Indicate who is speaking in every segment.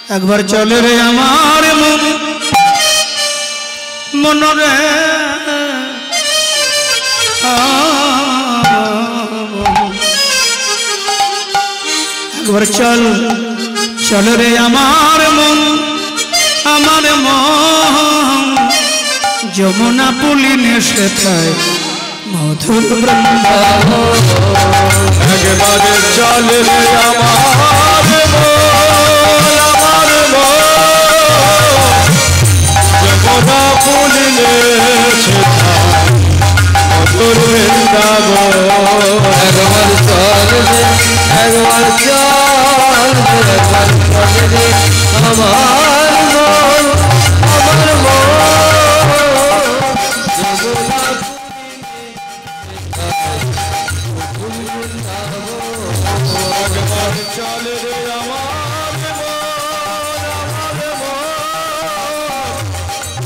Speaker 1: একবার চলে রে আমার মন মনরে একবার চল চল রে আমার মন যমুনা পুলিনে সেথায় মধুর বৃন্দাবন
Speaker 2: একবার চল রে আমার যমুনা পুলিনে সেথায় মধুর বৃন্দাবন
Speaker 3: একবার চল রে একবার চল রে আমার মন
Speaker 2: চল রে আমার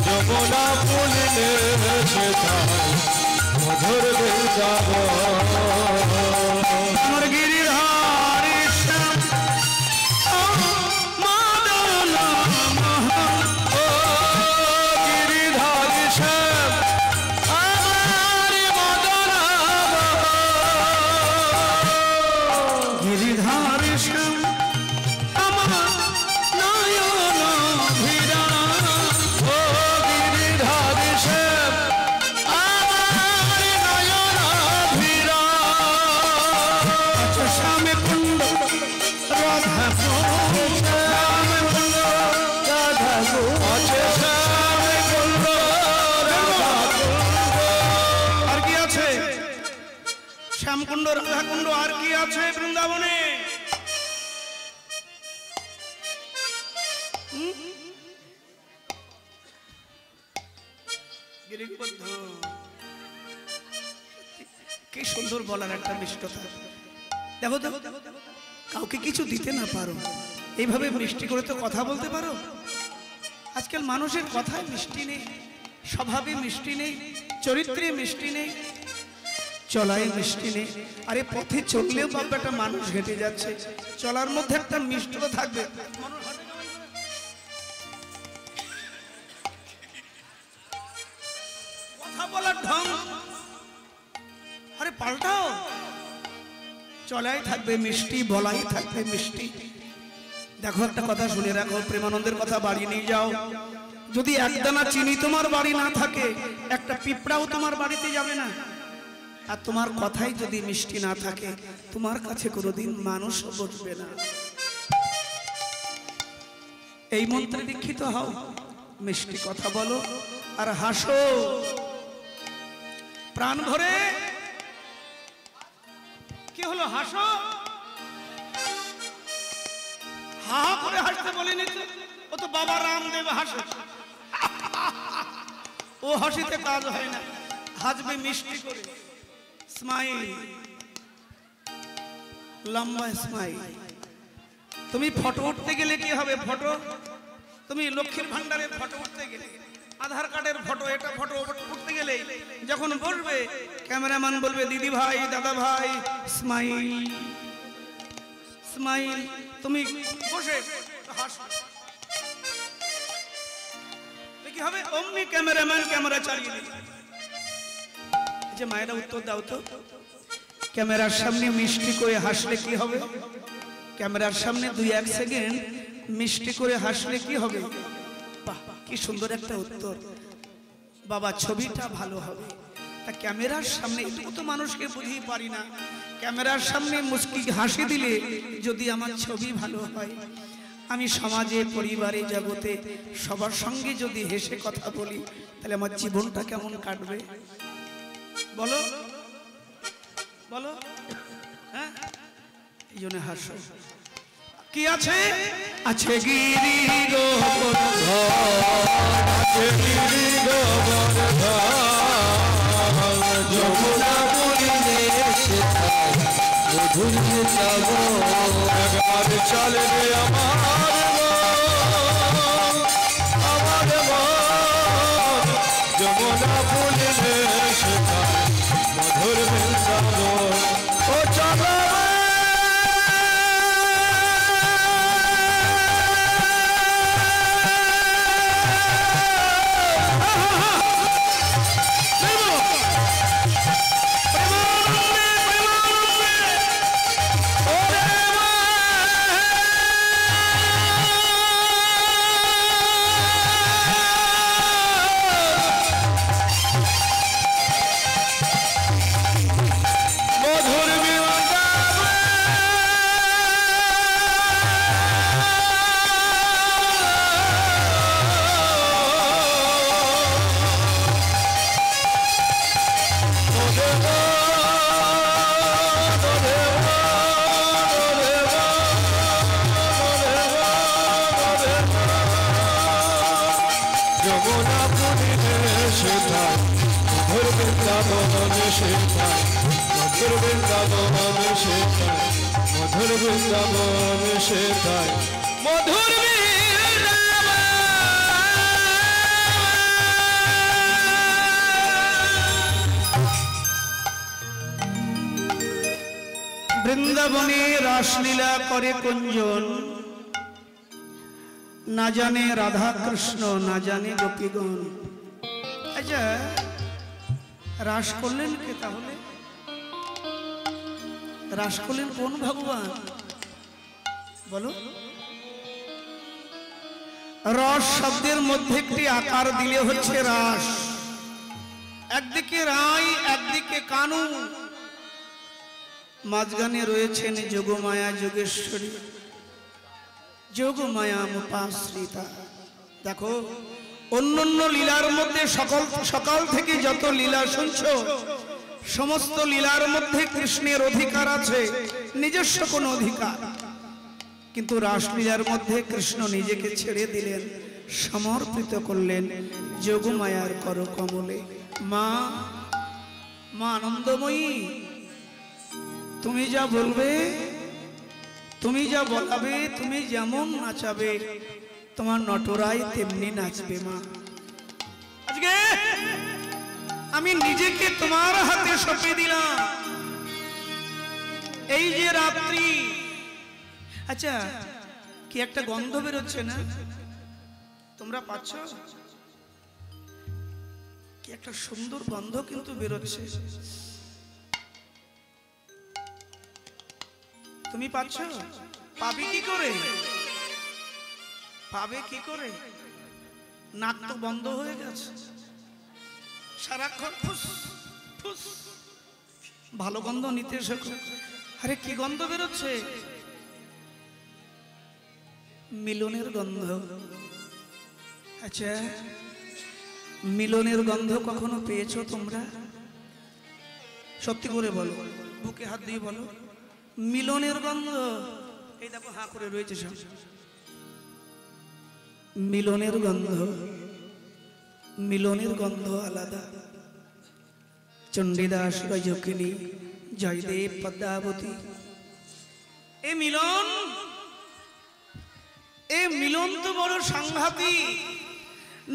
Speaker 2: যমুনা পুলিনে সেথায় মধুর বৃন্দাবন
Speaker 1: আমার গিরিধারী শ্যাম মাদন
Speaker 2: গিরিধারী শ্যাম আমার মদন
Speaker 1: গিরিধারী শ্যাম আমার নয়ন ভিরা
Speaker 2: ও গিরিধারী শ্যাম আমার নয়ন ভিরা
Speaker 1: শ্যামে কুণ্ড রাধা শ্যামে কুণ্ড রাধা
Speaker 2: আছে শ্যাম কুণ্ড রাধা কুণ্ড
Speaker 1: আর কি আছে শ্যামকুণ্ড রাধাকুণ্ড আর কি আছে বৃন্দাবনে গিরিবদ্ধ কি সুন্দর বলার একটা মিষ্টতা দেখো দেখো কাউকে কিছু দিতে না পারো এইভাবে মিষ্টি করে তো কথা বলতে পারো আজকাল মানুষের কথায় মিষ্টি নেই স্বভাবে মিষ্টি নেই চরিত্রে মিষ্টি নেই চলায় মিষ্টি নেই আরে পথে চললেও বাবা একটা মানুষ হেঁটে যাচ্ছে চলার মধ্যে একটা মিষ্টতা থাকবে কথা বলার ঢং আরে পাল্টাও চলাই থাকবে মিষ্টি বলাই থাকবে মিষ্টি দেখো একটা কথা শুনে রাখো প্রেমানন্দের কথা বাড়ি নিয়ে যাও যদি একদানা চিনি তোমার বাড়ি না থাকে একটা পিঁপড়াও তোমার বাড়িতে যাবে না আর তোমার কথাই যদি মিষ্টি না থাকে তোমার কাছে কোনোদিন মানুষও বসবে না এই মন্ত্রে দীক্ষিত হও মিষ্টি কথা বলো আর হাসো প্রাণ ভরে কি হলো হাসো হা হা করে হাসতে বলিনি তো ও তো বাবা রামদেব হাসে ও হাসিতে কাজ হয় না হাসবে মিষ্টি করে স্মাইল লম্বা স্মাইল তুমি ফটো উঠতে গেলে কি হবে ফটো তুমি লক্ষ্মীর ভান্ডারের ফটো উঠতে গেলে আধার কার্ডের ফটো এটা ফটো উঠতে গেলে যখন বলবে ক্যামেরাম্যান বলবে দিদি ভাই দাদা ভাই স্মাইল স্মাইল তুমি বসে হাসবে কি হবে অমনি ক্যামেরাম্যান ক্যামেরা চালিয়ে দিবে যে মায়েরা উত্তর দাও তো ক্যামেরার সামনে মিষ্টি করে হাসলে কি হবে ক্যামেরার সামনে 2-1 সেকেন্ড মিষ্টি করে হাসলে কি হবে বাহ কি সুন্দর একটা উত্তর বাবা ছবিটা ভালো হবে তা ক্যামেরার সামনে এটুকু তো মানুষকে বুঝিয়ে পারি না ক্যামেরার সামনে মুস্কি হাসি দিলে যদি আমার ছবি ভালো হয় আমি সমাজে পরিবারে জগতে সবার সঙ্গে যদি হেসে কথা বলি তাহলে আমার জীবনটা কেমন কাটবে বলো বলো হ্যাঁ এই জন্য হাসো কি আছে আছে গিরি
Speaker 3: যমুনা পুলিনে সেথায় মধুর বৃন্দাবন
Speaker 2: একবার চল রে আমার যমুনা পুলিনে সেথায় মধুর বৃন্দাবন ও চল সেথায় মধুর বৃন্দাবন সেথায় মধুর বৃন্দাবন সেথায় মধুর বৃন্দাবন সেথায় মধুর
Speaker 1: বৃন্দাবনে রাসলীলা করে কুঞ্জন, না জানে রাধা কৃষ্ণ, না জানে গোপীগণ। আচ্ছা, রাস করলেন কে তাহলে? রাস করলেন কোন ভগবান বলো? রস শব্দের মধ্যে একটি আকার দিলে হচ্ছে রাস। একদিকে রায়, একদিকে কানু, মাঝখানে রয়েছেন যোগমায়া যোগেশ্বরী, যোগমায়া মুপাশ্রিতা। দেখো, অন্যান্য লীলার মধ্যে সকাল থেকে যত লীলা শুনছ, সমস্ত লীলার মধ্যে কৃষ্ণের অধিকার আছে, নিজস্ব কোন অধিকার। কিন্তু রাসলীলার মধ্যে কৃষ্ণ নিজেকে ছেড়ে দিলেন, সমর্পিত করলেন যোগমায়ার কর কমলে। মা, মা আনন্দময়ী, তুমি যা বলবে, তুমি যা বলাবে, তুমি যেমন নাচাবে, তোমার নটরাই তেমনি নাচবে। মা, আজকে আমি নিজেকে তোমার হাতে সঁপে দিলাম। এই যে রাত্রি, আচ্ছা কি একটা গন্ধ বেরোচ্ছে না? তোমরা পাচ্ছ? কি একটা সুন্দর গন্ধ কিন্তু বেরোচ্ছে। তুমি পাচ্ছ? পাবে কি করে? পাবে কি করে? নাক তো বন্ধ হয়ে গেছে, সারাক্ষণ ফুস ফুস। ভালো গন্ধ নিতে শেখো। আরে কি গন্ধ বেরোচ্ছে? মিলনের গন্ধ। আচ্ছা, মিলনের গন্ধ কখনো পেয়েছো তোমরা? সত্যি করে বলো, বুকে হাত দিয়ে বলো, মিলনের গন্ধ। এই দেখো হাঁ করে রয়েছে সব। মিলনের গন্ধ, মিলনের গন্ধ আলাদা। চণ্ডীদাস, রজকিনী, জয়দেব, পদ্মাবতী, এ মিলন, এ মিলন তো বড় সাংঘাতিক।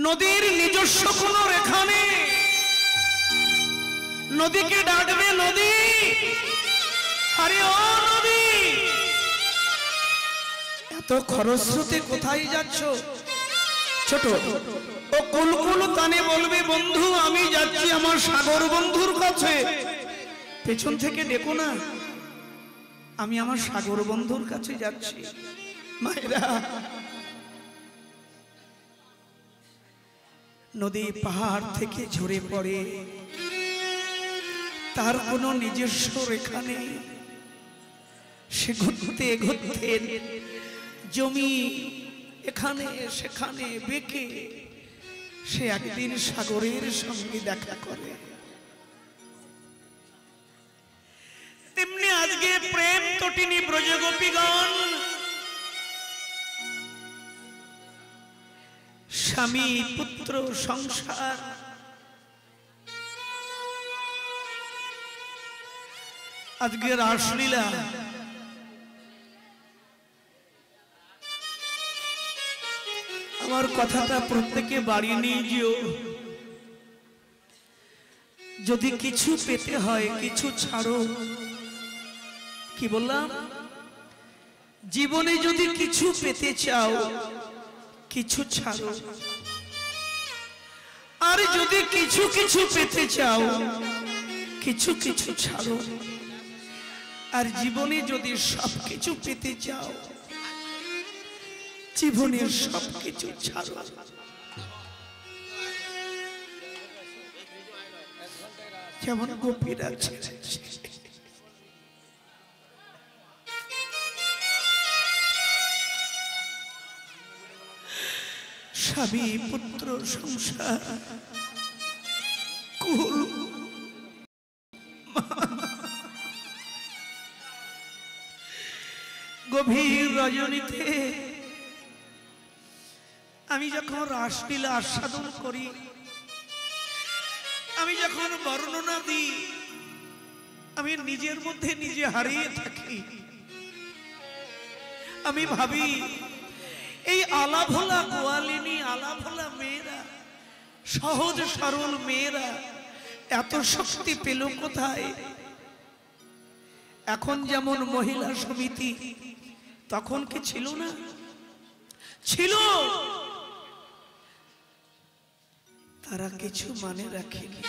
Speaker 1: নদীর নিজস্ব কোনো রেখা নেই। নদীকে ডাকবে নদী, আরে ও নদী, এত খরস্রোতে কোথায় যাচ্ছ? ছোট ও কুলকুল তানে বলবে, বন্ধু আমি যাচ্ছি আমার সাগর বন্ধুর কাছে। পেছন থেকে ডেকো না, আমি আমার সাগর বন্ধুর কাছে যাচ্ছি। মায়েরা, নদী পাহাড় থেকে ঝরে পড়ে, তার কোনো নিজস্ব রেখা নেই। সে ঘুরতে ঘুরতে জমি এখানে সেখানে বেঁকে সে একদিন সাগরের সঙ্গে দেখা করে। তেমনি আজকে প্রেম তটিনী ব্রজগোপীগণ স্বামী পুত্র সংসার, আজকে রাসলীলা। আমার কথাটা প্রত্যেকে বাড়িয়ে নিয়ে যেও। যদি কিছু পেতে হয় কিছু ছাড়ো। কি বললাম? জীবনে যদি কিছু পেতে চাও কিছু ছাড়ো, আর যদি কিছু কিছু পেতে চাও কিছু কিছু ছাড়ো। আর জীবনে যদি সবকিছু পেতে চাও জীবনের সবকিছু ছাড়ো। যেমন গোপীরা ছেড়েছে, স্বামী পুত্র সংসার কুল, গভীর রজনীতে আমি যখন রাসলীলা আস্বাদন করি আমি যখন বর্ণনা দিই আমি নিজের মধ্যে নিজে হারিয়ে থাকি। আমি ভাবি এই আলাভোলা গোয়ালিনী আলাভোলা মেয়েরা, সহজ সরল মেয়েরা এত শক্তি পেল কোথায়? এখন যেমন মহিলা সমিতি, তখন কি ছিল না? ছিল। তারা কিছু মানে রাখেনি।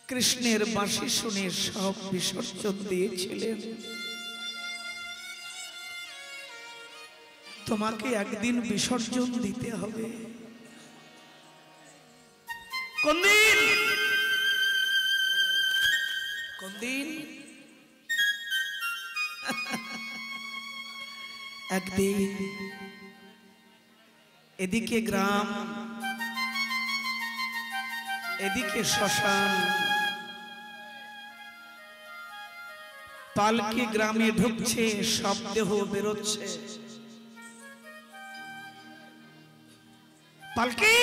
Speaker 1: কৃষ্ণের বাঁশি শুনে সব বিসর্জন দিয়েছিলেন। তোমাকে একদিন বিসর্জন দিতে হবে। কোন দিন? কোন দিন? একদিন। এদিকে গ্রাম, এদিকে শ্মশান। পালকি গ্রামে ঢুকছে, সব দেহ বেরোচ্ছে। পালকি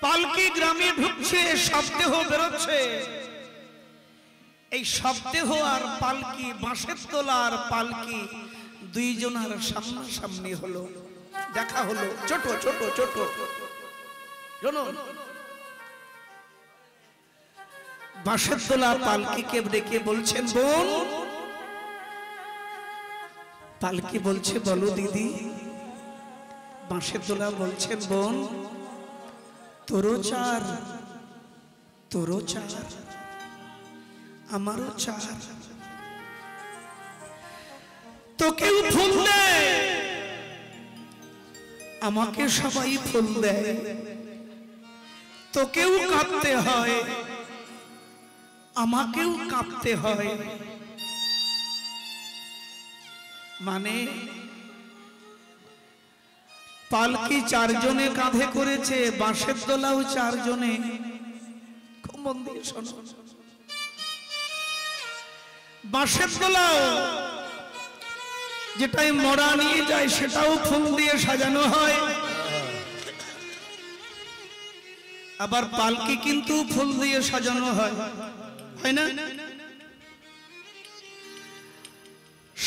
Speaker 1: পালকি গ্রামে ঢুকছে, সব দেহ বেরোচ্ছে। এই সব দেহ আর পালকি, বাঁশের তোলা আর পালকি দুইজনার সামনাসামনি হলো, দেখা হলো। ছোট ছোট ছোট শুনুন, বাঁশের তোলা পালকিকে ডেকে বলছেন, বোন। পালকি বলছে, বলো দিদি। বাঁশের তোলা বলছেন, বোন, তোরও চার, তোরও চার, আমারও চার। তোকেও ফুল দেয়, আমাকে সবাই ফুল দেয়। তোকেও কাঁদতে হয়, আমাকেও কাঁদতে হয়। মানে পালকি চারজনে কাঁধে করেছে, বাঁশের দোলাও চারজনে। খুব মন দিয়ে শোনো। বাঁশের দোলাও যেটাই মরা নিয়ে যায় সেটাও ফুল দিয়ে সাজানো হয়। আবার পালকি কিন্তু ফুল দিয়ে সাজানো হয়, হয় না?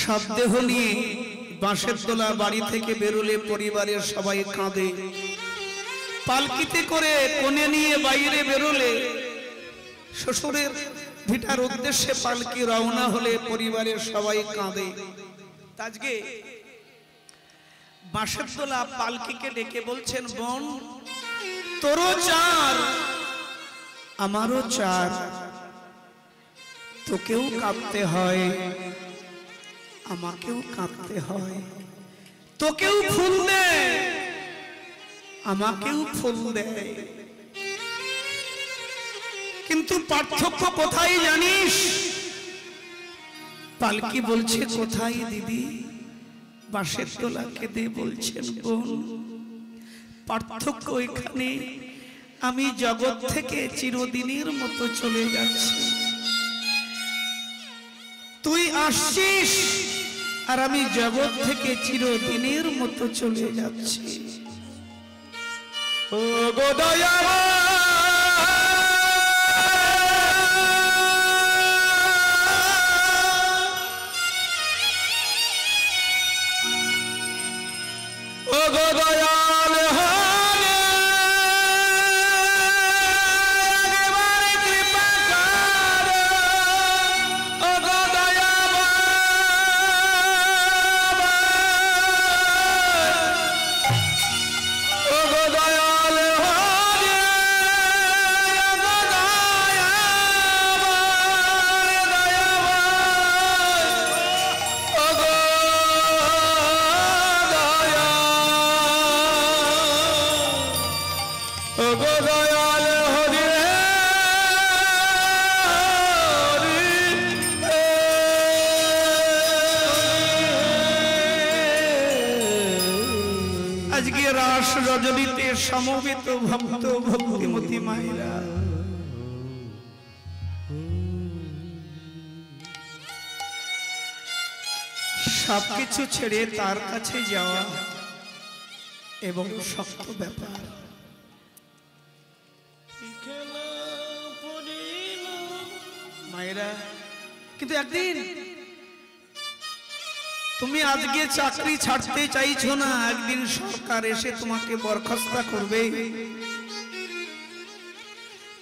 Speaker 1: সব দেহ নিয়ে বাঁশের তোলা বাড়ি থেকে বেরোলে পরিবারের সবাই কাঁদে। পালকিতে করে কোণে নিয়ে বাইরে বেরোলে, শ্বশুরের ভিটার উদ্দেশ্যে পালকি রওনা হলে পরিবারের সবাই কাঁদে। আজকে বাঁশের তোলা পালকিকে ডেকে বলছেন, বোন, তোরও চার, আমারও চার। তোকেও কাঁদতে হয়, আমাকেও কাঁদতে হয়। তোকেও ফুল দেয়, আমাকেও ফুল দেয়। কিন্তু পার্থক্য কোথায় জানিস? পালকি বলছে, কোথায় দিদি? বাঁশের তোলা কেঁদে বলছেন, বোন, পার্থক্য এখানে, আমি জগৎ থেকে চিরদিনের মতো চলে যাচ্ছি। তুই আসছিস আর আমি জগৎ থেকে চিরদিনের মতো চলে যাচ্ছি।
Speaker 2: ও গো দয়াময়, ও গো দয়াল হরে, একবার কৃপা করো। ও গো দয়াময়, ও গো দয়াল হরে, ও গো দয়াময়, ও গো ও গো দয়াল হরি
Speaker 1: আজকে রাস রজনীতে সমবেত ভক্ত ভক্তিমতী মায়েরা, সবকিছু ছেড়ে তার কাছে যাওয়া, এবং শক্ত ব্যাপার। মায়েরা, কিন্তু একদিন তুমি আজকে চাকরি ছাড়তে চাইছো না, একদিন সরকার এসে তোমাকে বরখাস্ত করবে।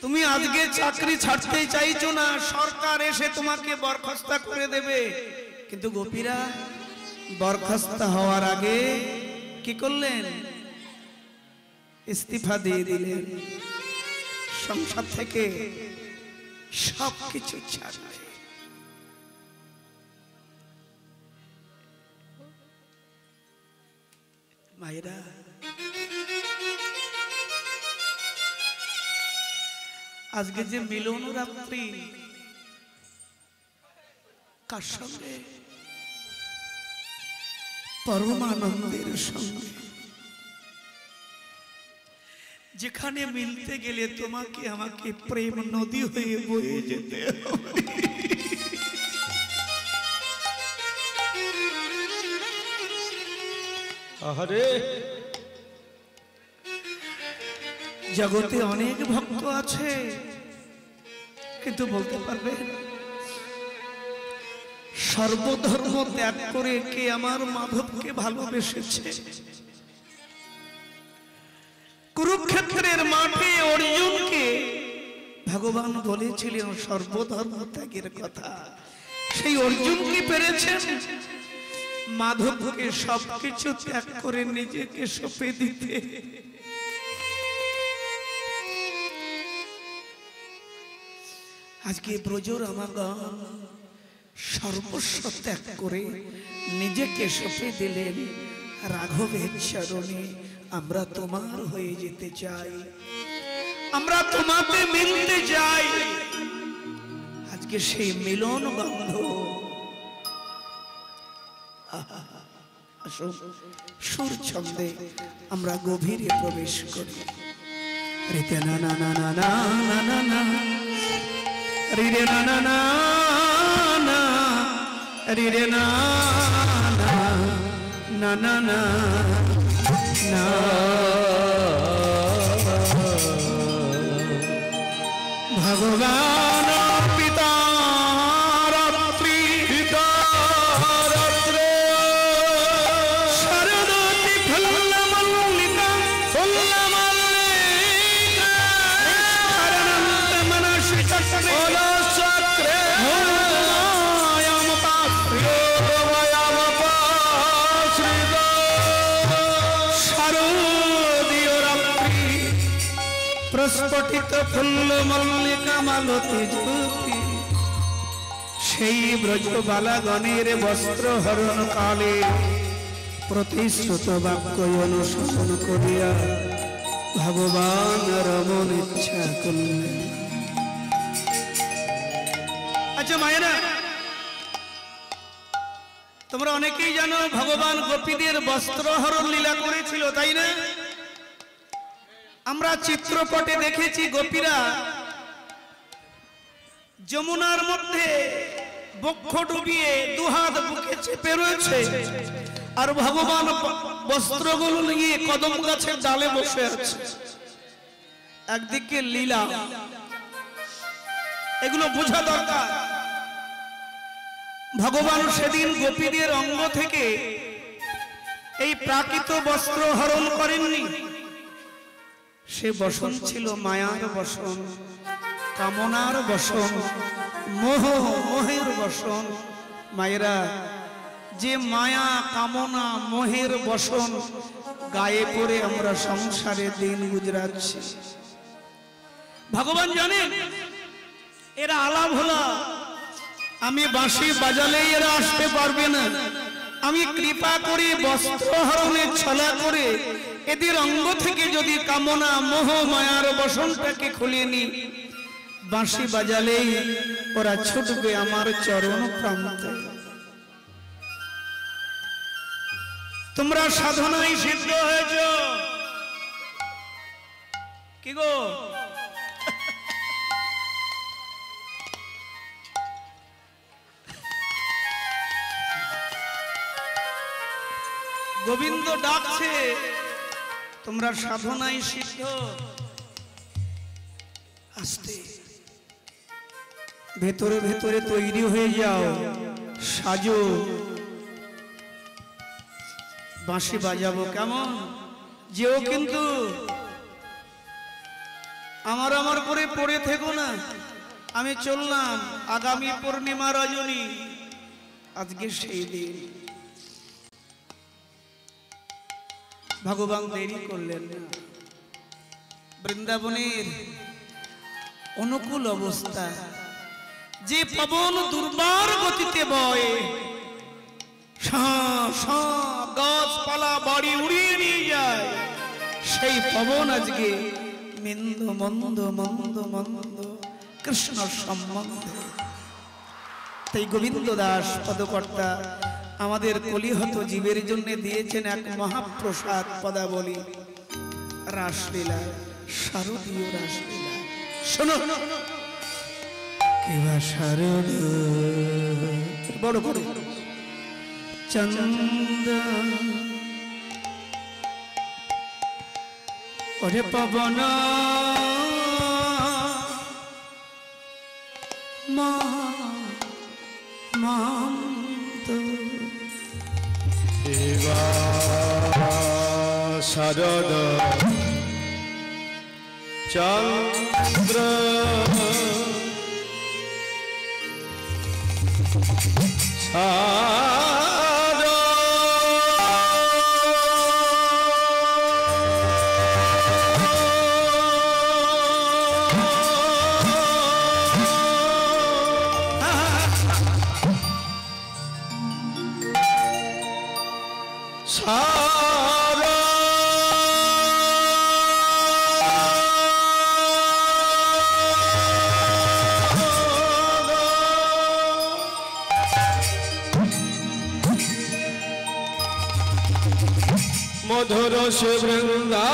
Speaker 1: তুমি আজকে চাকরি ছাড়তে চাইছো না, সরকার এসে তোমাকে বরখাস্ত করে দেবে। কিন্তু গোপীরা বরখাস্ত হওয়ার আগে কি করলেন? ইস্তিফা দিয়ে দিলেন, সংসার থেকে সবকিছু ছাড়লেন। মায়েরা, আজকে যে মিলন রাত্রি, কার সঙ্গে? পরমানন্দের সঙ্গে। যেখানে মিলতে গেলে তোমাকে আমাকে প্রেম নদী হয়ে বয়ে যেতে হবে।
Speaker 2: আহারে,
Speaker 1: জগতে অনেক ভক্ত আছে, কিন্তু বলতে পারবে সর্বধর্ম ত্যাগ করে কে আমার মাধবকে ভালোবেসেছে? কুরুক্ষেত্রের মাঠে অর্জুনকে ভগবান বলেছিলেন সর্বধর্ম ত্যাগের কথা। সেই অর্জুন কি পেরেছেন মাধবকে সবকিছু ত্যাগ করে নিজেকে সঁপে দিতে? আজকে ব্রজর আমার সর্বস্ব ত্যাগ করে নিজেকে সঁপে দিলেন রাঘবের চরণে। আমরা তোমার হয়ে যেতে চাই, আমরা তোমাতে মিলতে চাই। আজকে সেই মিলন বন্ধ। আসুন সুর ছন্দে আমরা গভীরে প্রবেশ করি। রিতে না না না না না না না না, রিরে না না না না, রিরে না না না না না না। ভগবান পিতা রাত্রি, পিতা রাত্রে শরণাতি ফল মল্লিকা, ফল মল্লিকা শরণান্ত মনসি চক্রে, চক্রে হোমায়ম পাত্রে, হোমায়ম পাশ্রিত শারদীয় রাত্রি প্রস্ফুটিত ফুল মল্লিকা মালতী জ্যোতি। সেই ব্রজবালাগণের বস্ত্র হরণ কালে প্রতিশ্রুত বাক্য অনুসরণ করিয়া ভগবান রমণ ইচ্ছা করলেন। আচ্ছা মায়েরা, তোমরা অনেকেই জানো ভগবান গোপীদের বস্ত্র হরণ লীলা করেছিল, তাই না? আমরা চিত্রপটে দেখেছি গোপীরা যমুনার মধ্যে বক্ষ ডুবিয়ে দুহাত বুকে চেপে রয়েছে, আর ভগবান বস্ত্রগুলো নিয়ে কদম গাছের ডালে বসে আছে। একদিকে লীলা, এগুলো বোঝা দরকার। ভগবান সেদিন গোপীদের অঙ্গ থেকে এই প্রাকৃত বস্ত্র হরণ করেননি। সে বসন ছিল মায়ার বসন, কামনার বসন, মোহের বসন। মায়েরা, যে মায়া কামনা মোহের বসন গায়ে পরে আমরা সংসারে দিন গুজরাচ্ছি, ভগবান জানেন এরা আলাপ হলা, আমি বাঁশি বাজালেই এরা আসতে পারবে না। আমি কৃপা করে বস্ত্র হরণের ছলা করে এদের অঙ্গ থেকে যদি কামনা মোহ মায়ার বসনটাকে খুলে নি, বাঁশি বাজালেই ওরা ছুটবে আমার চরণ প্রান্তে। তোমরা সাধনায় সিদ্ধ হয়েছ কি গো? গোবিন্দ ডাকছে, তোমরা সাধনায় সিদ্ধ। আস্তে ভেতরে ভেতরে তৈরি হয়ে যাও, সাজো। বাঁশি বাজাবো কেমন? যেও কিন্তু আমার করে পড়ে থেকো না। আমি চললাম, আগামী পূর্ণিমা রজনী, আজকে সেই দিন। ভগবান দেরি করলেন না। বৃন্দাবনের অনুকূল অবস্থা, যে পবন দুর্বার গতিতে বয়, গাছপালা বাড়ি উড়িয়ে নিয়ে যায়, সেই পবন আজকে মন্দ মন্দ মন্দ মন্দ কৃষ্ণ সম্বন্ধে। তাই গোবিন্দ দাস পদকর্তা আমাদের কলিহত জীবের জন্য দিয়েছেন এক মহাপ্রসাদ পদাবলী, রাসলীলা, শারদীয় রাসলীলা। শোনো, কেবা শারদ বড় বড় চন্দ ওরে পবন
Speaker 3: শরদ চন্দ্র মধুর সে বৃন্দা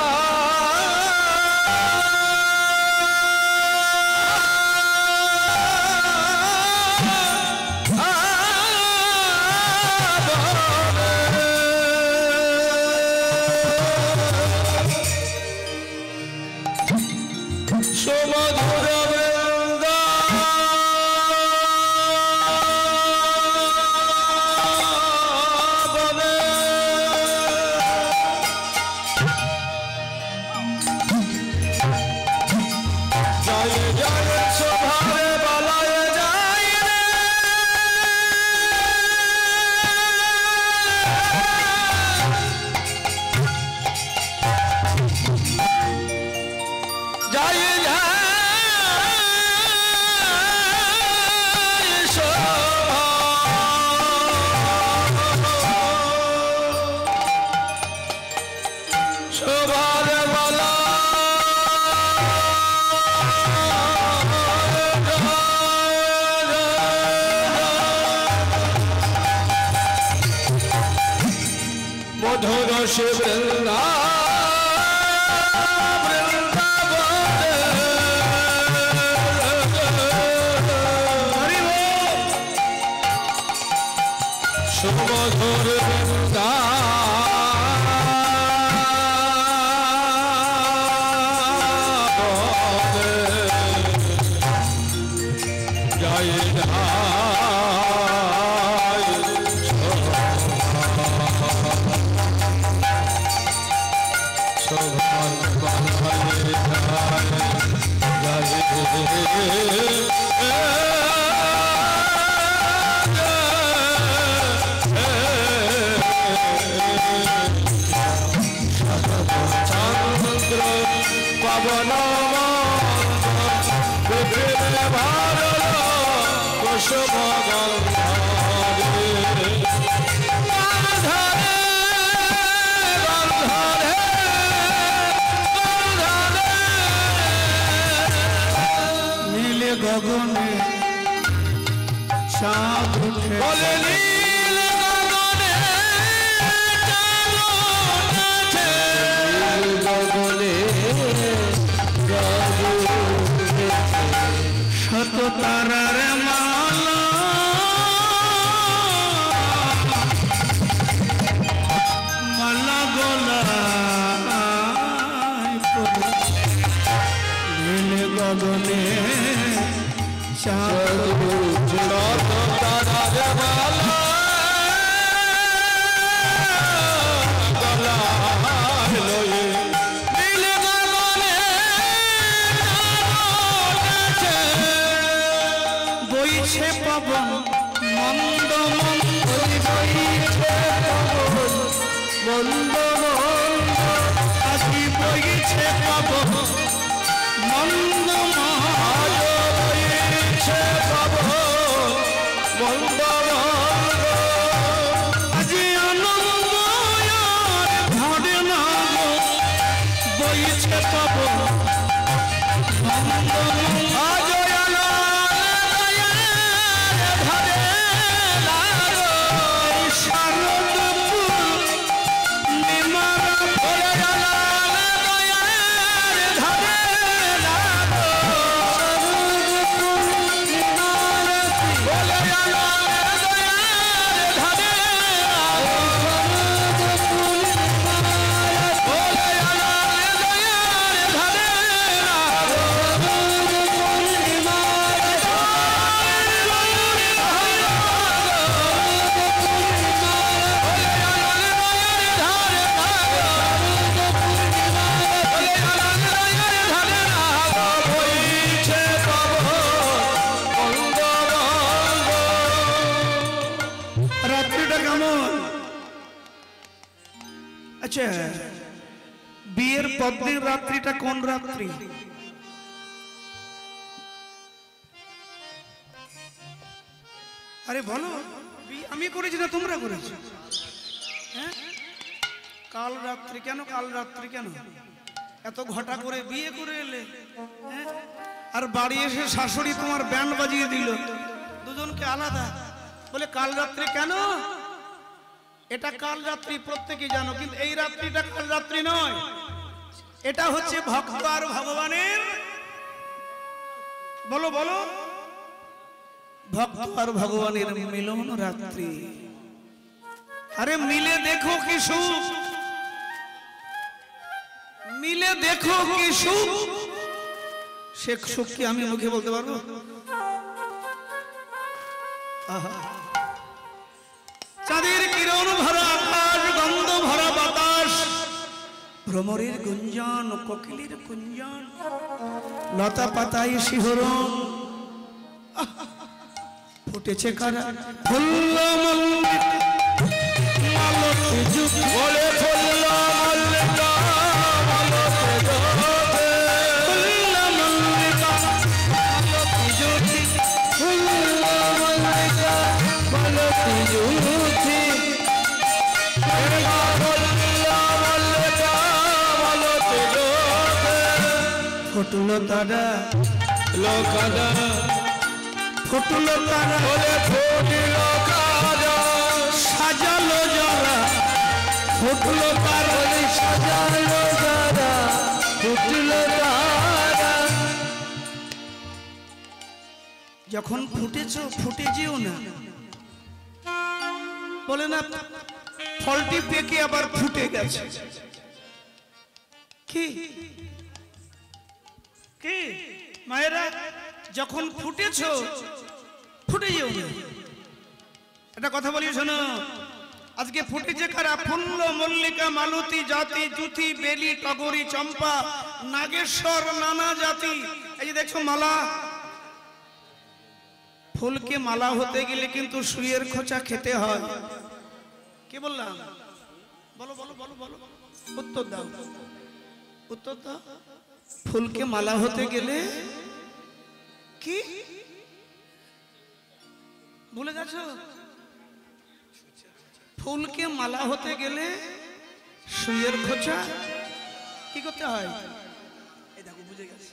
Speaker 3: মধুর সে বৃন্দা সুমধুর বৃন্দা জয় চন্দ্র পবন ভারত কুসুম
Speaker 1: নীলে গগনে চাঁদ উঠে,
Speaker 3: বলে নীল গগনে
Speaker 1: শত তারার মালা মালা গোলা
Speaker 3: মালা গলায় লয়ে নীল গগনে নাচে।
Speaker 1: বইছে পবন মন্দ মন্দ,
Speaker 2: বইছে পবন মন্দ মন্দ,
Speaker 1: আজি বইছে পবন মন্দ
Speaker 3: আজ বইছে পবন মন্দ মন্দ,
Speaker 1: আজি আনন্দ আর ধরে না গো, বইছে পবন মন্দ মন্দ।
Speaker 3: আজ
Speaker 1: রাত্রিটা কেমন? আচ্ছা, বিয়ের পরদিন রাত্রিটা কোন রাত্রি? আরে বলো, বিয়ে আমি করেছি না তোমরা করেছো? হ্যাঁ, কাল রাত্রি কেন? কাল রাত্রি কেন? এত ঘটা করে বিয়ে করে এলে, হ্যাঁ? আর বাড়ি এসে শাশুড়ি তোমার ব্যান্ড বাজিয়ে দিল, দুজনকে আলাদা, বলে কাল রাত্রি কেন? এটা কাল রাত্রি প্রত্যেকে জানো, কিন্তু এই রাত্রিটা কাল রাত্রি নয়, এটা হচ্ছে ভক্ত আর ভগবানের, বলো বলো, ভক্ত আর ভগবানের মিলন রাত্রি। আরে মিলে দেখো কি সুখ, মিলে দেখো কি সুখ, সে সুখ কি আমি মুখে বলতে পারবো? আহা, চাঁদের কিরণ ভরা আকাশ, গন্ধ ভরা বাতাস, ভ্রমরের গুঞ্জন, কোকিলের কুঞ্জন, লতা পাতায় শিহরণ, ফুটেছে কারা ফুল্ল মল্লিকা মালতী যুগ,
Speaker 3: বলে ফুল্ল মল্লিকা মালতী জ্যোতি,
Speaker 1: ফুল্ল মল্লিকা মালতী জ্যোতি,
Speaker 2: ফুল্ল মল্লিকা মালতী জ্যোতি,
Speaker 1: ফুটলো তারা
Speaker 3: লোকাদা
Speaker 1: ফুটলো তারা,
Speaker 3: বলে ফুটিল কাজা,
Speaker 1: সাজালো যারা, ফুটলো তারা,
Speaker 2: সাজালো যারা, ফুটল তারা।
Speaker 1: যখন ফুটেছো ফুটে যেও না, বলে না ফলটি পেকে আবার ফুটে গেছে, কি কি মায়েরা, যখন ফুটেছো ফুটে যেও না। একটা কথা বলি শোনো, আজকে ফুটেছে কারা? ফুল্ল মল্লিকা মালতী জাতি, জুথি বেলি টগরি চম্পা নাগেশ্বর নানা জাতি। এই যে দেখছো মালা, ফুলকে মালা হতে গেলে কিন্তু সুইয়ের খোঁচা খেতে হয়। কি বললাম? বলো বলো বলো বলো, উত্তর দাও, উত্তর দাও। ফুলকে মালা হতে গেলে কি ভুলে গেছো? ফুলকে মালা হতে গেলে সুইয়ের খোঁচা কি করতে হয়? এই দেখো বুঝে গেছে।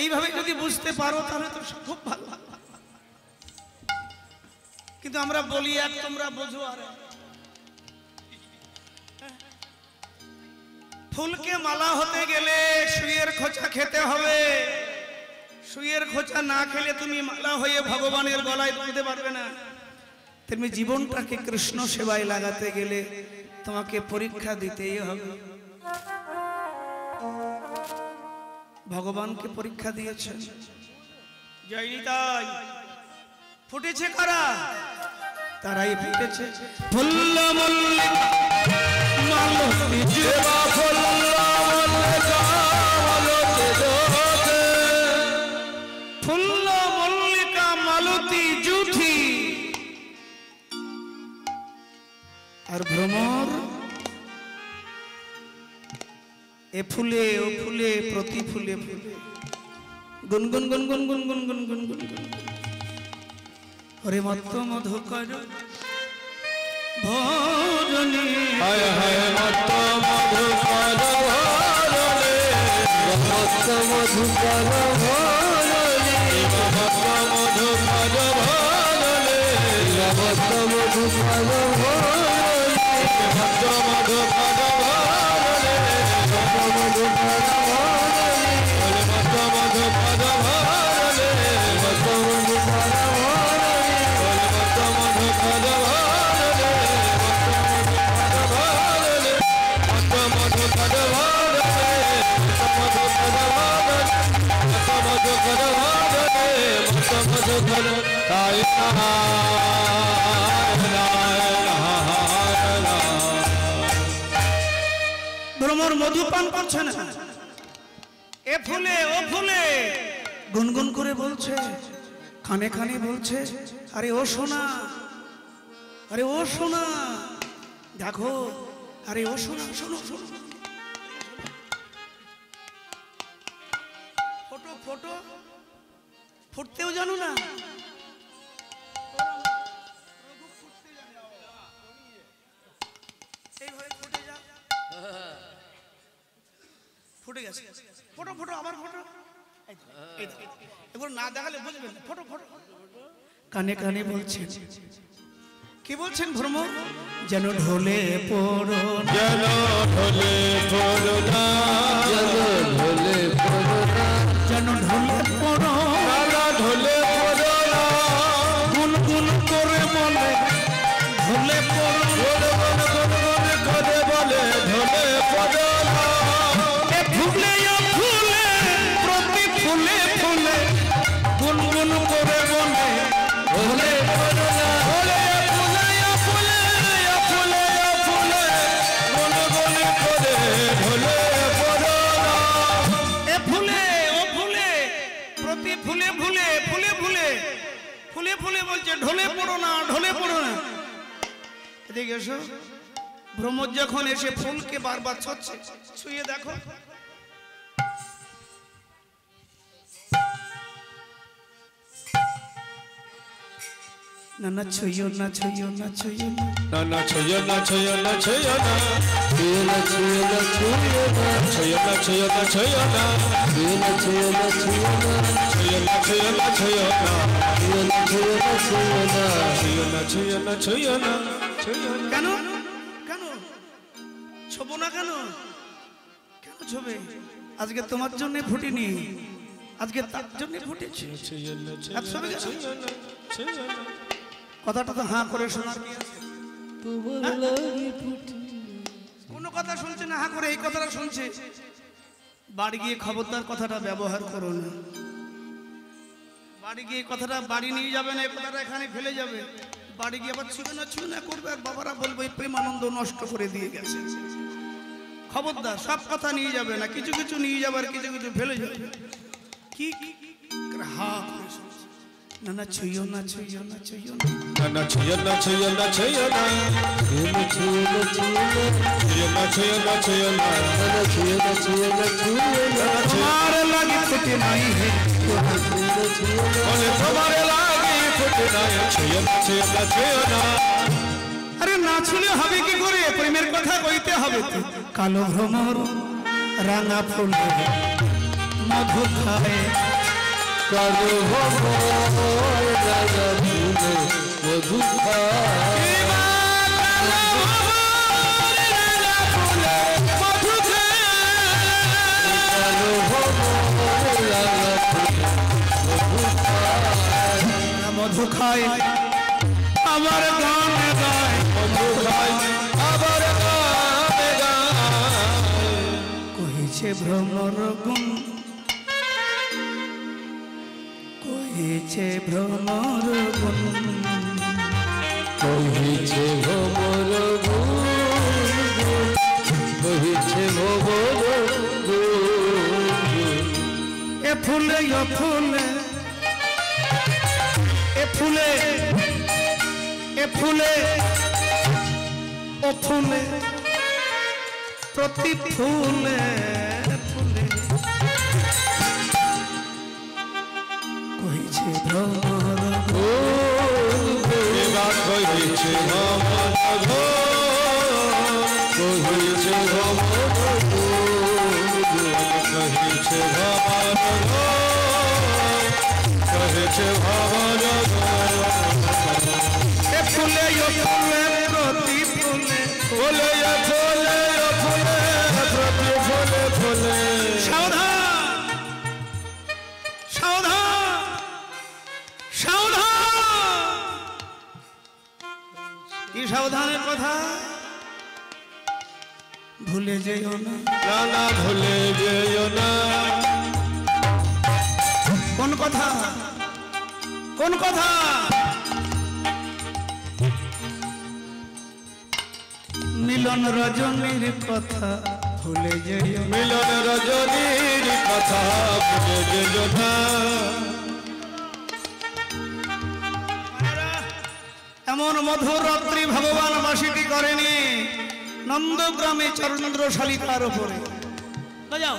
Speaker 1: এইভাবে যদি বুঝতে পারো তাহলে তো খুব ভালো, কিন্তু আমরা বলি এক, তোমরা বোঝো আর এক। ফুলকে মালা হতে গেলে সুইয়ের খোঁচা খেতে হবে। সুইয়ের খোঁচা না খেলে তুমি মালা হয়ে ভগবানের গলায় তুলতে পারবে না। তুমি জীবনটাকে কৃষ্ণ সেবায় লাগাতে গেলে তোমাকে পরীক্ষা দিতেই হবে। ভগবানকে পরীক্ষা দিয়েছেন। জয় নিতাই। ফুটেছে কারা? তারাই ফুটেছে। ফুল্ল মল্লিকা মালতী
Speaker 3: দেবা ফুল্ল মল্লিকা মালতী জোতে।
Speaker 1: ফুল্ল মল্লিকা মালতী জুথি। আর ভ্রমর এ ফুলে ও ফুলে প্রতি ফুলে ফুলে গুনগুন গুনগুন গুনগুন গুনগুন গুনগুন হরে মত্ত মধুকর ভরণী।
Speaker 3: হায় হায় মত মধুকর ভরণী, মত মধুকর ভরণী, মত মধুকর ভরণী, মত মধুকর ভরণী, মত মধুকর ভরণী, মত মধুকর ভরণী, মত মধুকর ভরণী, মত মধুকর ভরণী, মত মধুকর ভরণী,
Speaker 1: ভ্রমর মধু পান করছে না, এ ফুলে ও ফুলে গুনগুন করে বলছে, খানে খানে বলছে, আরে ও সোনা, আরে ও সোনা দেখো, আরে ও সোনা শোনো শোনো, ফটো ফটো ফুটতেও জানো না? এইভাবে ফুটে যাও, ফুটে গেছে, ফটো ফটো আবার ফটো, এবার না দেখালে বুঝবেন, ফটো ফটো। কানে কানে বলছেন, কি বলছেন ভ্রমর? যেন ঢোলে পড়ো,
Speaker 3: যেন ঢোলে পড়ো না, যেন ঢোলে পড়ো না,
Speaker 1: যেন ঢোলে পড়ো,
Speaker 3: ঢোলে পড়ো না,
Speaker 1: গুনগুন করে বলে ঢোলে পড়ো,
Speaker 3: গুনগুন করে বলে ঢোলে পড়ো না।
Speaker 1: এ ফুলে ও ফুলে প্রতি ফুলে ফুলে গুনগুন করে বলে ঢোলে পড়ো না।
Speaker 3: ফুলে ফুলে ফুলে ফুলে ফুলে গুনগুন করে ঢোলে পড়ো না।
Speaker 1: এ ফুলে ও ফুলে প্রতি ফুলে ফুলে ফুলে ফুলে ফুলে ফুলে বলছে ঢোলে পড়ো না, ঢোলে পড়ো না। এদিকে এসো। ভ্রমর যখন এসে ফুলকে বারবার ছুঁচ্ছে, ছুঁয়ে দেখো, না না ছুঁয়ো না ছুঁয়ো না ছুঁয়ো না,
Speaker 3: না না ছুঁয়ো না ছুঁয়ো না ছুঁয়ো না, ছুঁয়ো না ছুঁয়ো না ছুঁয়ো না, ছুঁয়ো না ছুঁয়ো না ছুঁয়ো না, ছুঁয়ো না ছুঁয়ো না ছুঁয়ো না, ছুঁয়ো না ছুঁয়ো না ছুঁয়ো না, ছুঁয়ো না ছুঁয়ো না ছুঁয়ো না, ছুঁয়ো না ছুঁয়ো না ছুঁয়ো না, ছুঁয়ো না।
Speaker 1: কেন কেন ছোবো না? কেন কেন ছোবে? আজকে তোমার জন্য ফুটিনি, আজকে তার জন্য ফুটেছে।
Speaker 3: ছুঁয়ো না
Speaker 1: আর ছবে কেন?
Speaker 3: ছুঁয়ো না ছুঁয়ো না।
Speaker 1: কথাটা তো হাঁ করে শোনার কি আছে? কোনো কথা শুনছে না, হাঁ করে এই কথাটা শুনছে। বাড়ি গিয়ে খবরদার কথাটা ব্যবহার করো না। বাড়ি গিয়ে কথাটা বাড়ি নিয়ে যাবে না, এই কথাটা এখানে ফেলে যাবে। বাড়ি গিয়ে আবার ছুঁয়ে না করবে, আর বাবারা বলবে এই প্রেমানন্দ নষ্ট করে দিয়ে গেছে। খবরদার, সব কথা নিয়ে যাবে না, কিছু কিছু নিয়ে যাবে আর কিছু কিছু ফেলে যাবে। কি হা করে শুনছে, না না ছুঁয়ো না ছুঁয়ো না ছুঁয়ো না,
Speaker 3: না না ছুঁয়ো না ছুঁয়ো না ছুঁয়ো না, ছুঁয়ো না ছুঁয়ো না ছুঁয়ো না, ছুঁয়ো না ছুঁয়ো না ছুঁয়ো না, না ছুঁয়ো না ছুঁয়ো না ছুঁয়ো না,
Speaker 1: তোমার লাগে ফুটে নাই হে,
Speaker 3: বলে তোমার লাগি ফুটে নাই, ছুঁয়ো না ছুঁয়ো না ছুঁয়ো না।
Speaker 1: আরে না ছুঁলে হবে কি করে? প্রেমের কথা কইতে হবে তো। কালো ভ্রমর রাঙা ফুল মধু খায়,
Speaker 3: কালো ভ্রমর রাঙা ফুলে মধু খায়, কালো ভ্রমর রাঙা ফুলে মধু খায়,
Speaker 1: মধু খায় আমার গান গায়,
Speaker 3: মধু খায় আবার গানে গায়।
Speaker 1: কহিছে ভ্রমর গুণ, কহিছে কহিছে ভ্রমর গুণ,
Speaker 3: কহিছে ভ্রমর গুণ, কহিছে ভ্রমর গুণ।
Speaker 1: এ ফুলে ও ফুলে, এ ফুলে, এ ফুলে ও ফুলে, প্রতি ফুলে ফুলে কহিছে ভ্রমর গুণ।
Speaker 3: এবার কহিছে ভ্রমর গুণ, কহিছে ভ্রমর গুণ, কহিছে ভ্রমর গুণ, কহিছে ভ্রমর গুণ।
Speaker 1: এ ফুলে ও ফুলে, প্রতি ফুলে
Speaker 3: ফুলে ফুলে ফুলে, প্রতি ফুলে ফুলে।
Speaker 1: সাবধান, সাবধান, সাবধান। কি সাবধানের কথা? ভুলে যেও না।
Speaker 3: না না ভুলে যেও না।
Speaker 1: কোন কথা? কোন কথা? মিলন রজনীর কথা ভুলে যেও না।
Speaker 3: মিলন রজনীর কথা ভুলে যেও না।
Speaker 1: এমন মধুর রাত্রি ভগবান বাসিটি করেনি নন্দগ্রামে চন্দ্র শালিকার উপরে। বাজাও।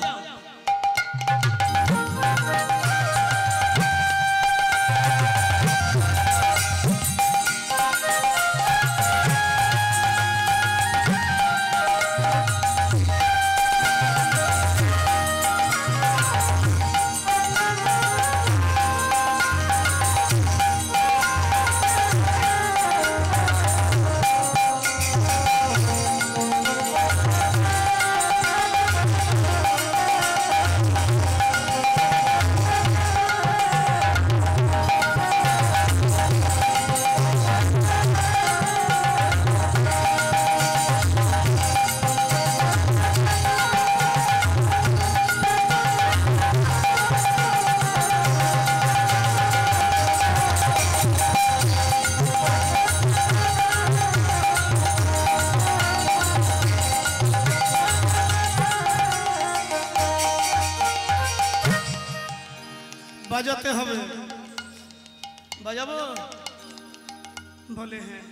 Speaker 1: বাজাতে হবে। বাজাবো? বলে হ্যাঁ।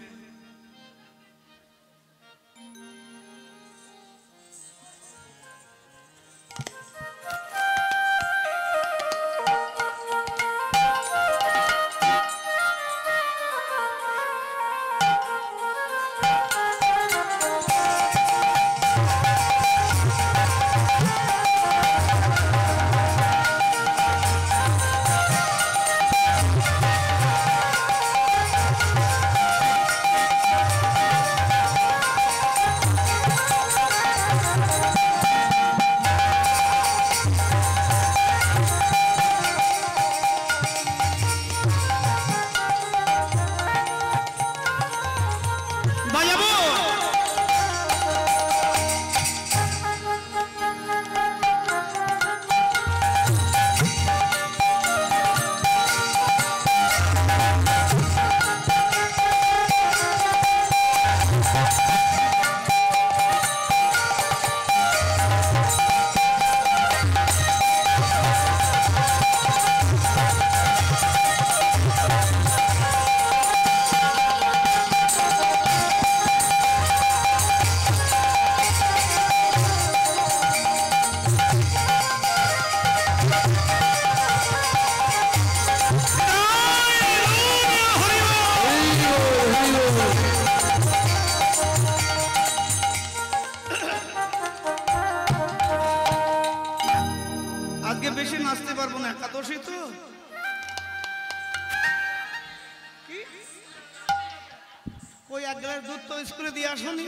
Speaker 1: ওই এক গ্লাস দুধ তো স্কুলে দিয়ে আসনি?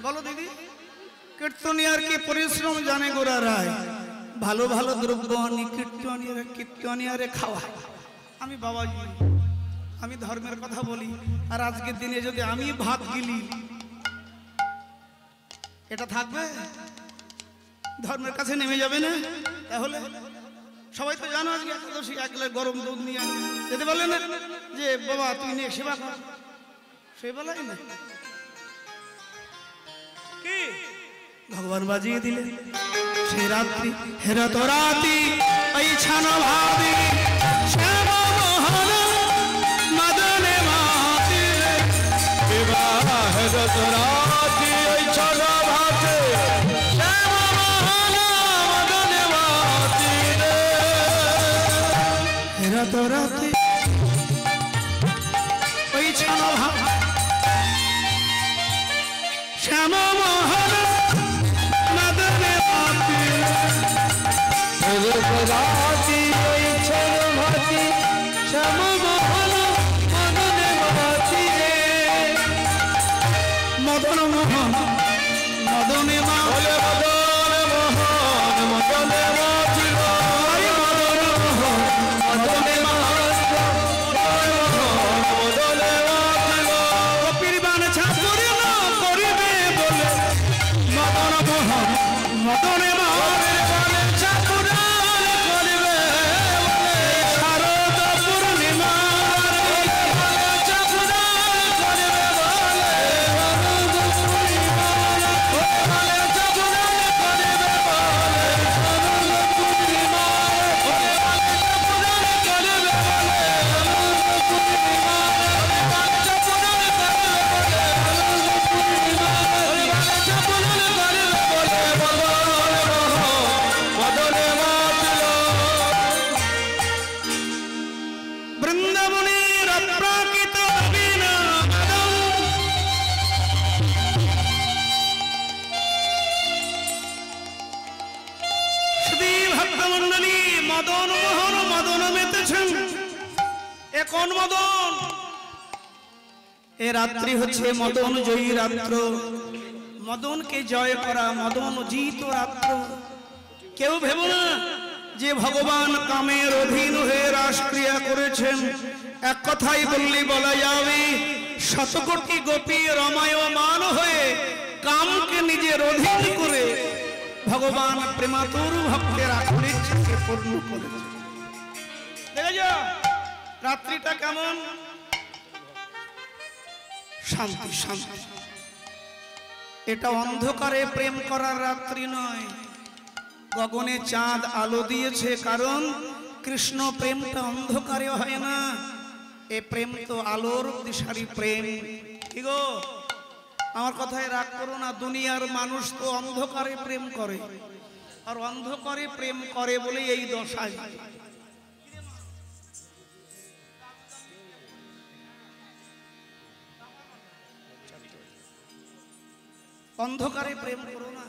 Speaker 1: বলো দিদি, কীর্তনিয়ার কি পরিশ্রম জানে গোরা রায়, ভালো ভালো দ্রব্য আনি কীর্তনিয়ারে খাওয়া। আমি বাবাজি, আমি ধর্মের কথা বলি, আর আজকের দিনে যদি আমি ভাত গিলি, এটা থাকবে? ধর্মের কাছে নেমে যাবে না? তাহলে সবাই তো জানো আজকে একাদশী, এক গ্লাস গরম দুধ নিয়ে যেতে পারলে না যে বাবা তুই নিয়ে সেবা কর, সে বলাই না কি ভগবান বাজিয়ে দিলেন সে রাত্রি হেরা তো রাতি এই ছানা ভাবি শ্যাম মোহন মদনে মাতি
Speaker 3: বিবাহের রাতি ওই ছড়া ভাতে
Speaker 1: শ্যাম মোহন মদনে মাতি হেরা তো রাতি ওই ছানা ভাবি শ্যাম মোহন মদনে মাতি
Speaker 3: রাতি ওই ছড়া ভাতে
Speaker 1: শ্যাম মোহন মদনে মাতি মদন মোহন মদনে মা
Speaker 3: বলে মদন মোহন মদনে মাছিল
Speaker 1: মদন মোহন মদনে মা
Speaker 3: মদনে মাছিল
Speaker 1: কপির বান ছাত্রী না করিবে বলে মদন মোহন মদনে মা বৃন্দাবনের অপ্রাকৃত নবীনা মদন শ্রী ভক্তমণ্ডলী মদন মোহন মদন মেতেছেন। এ কোন মদন? এ রাত্রি হচ্ছে মদন জয়ী রাত্র, মদনকে জয় করা, মদন জিত রাত্র। কেউ ভেবো না যে ভগবান কামের অধীন হয়ে রাসক্রিয়া করেছেন। এক কথাই বললি বলা যাবে, শতকোটি গোপী রমায়মান হয়ে কামকে নিজের অধীন করে ভগবান প্রেমাতুর ভক্তের আকুলের ইচ্ছাকে পূর্ণ করেছে। দেখে যা রাত্রিটা কেমন শান্তি শান্তি। এটা অন্ধকারে প্রেম করার রাত্রি নয়, গগনে চাঁদ আলো দিয়েছে, কারণ কৃষ্ণ প্রেমটা অন্ধকারে হয় না। এ প্রেম তো আলোর দিশারি প্রেম। ঠিক গো, আমার কথায় রাগ করো না। দুনিয়ার মানুষ তো অন্ধকারে প্রেম করে, আর অন্ধকারে প্রেম করে বলে এই দশায়। অন্ধকারে প্রেম করো না,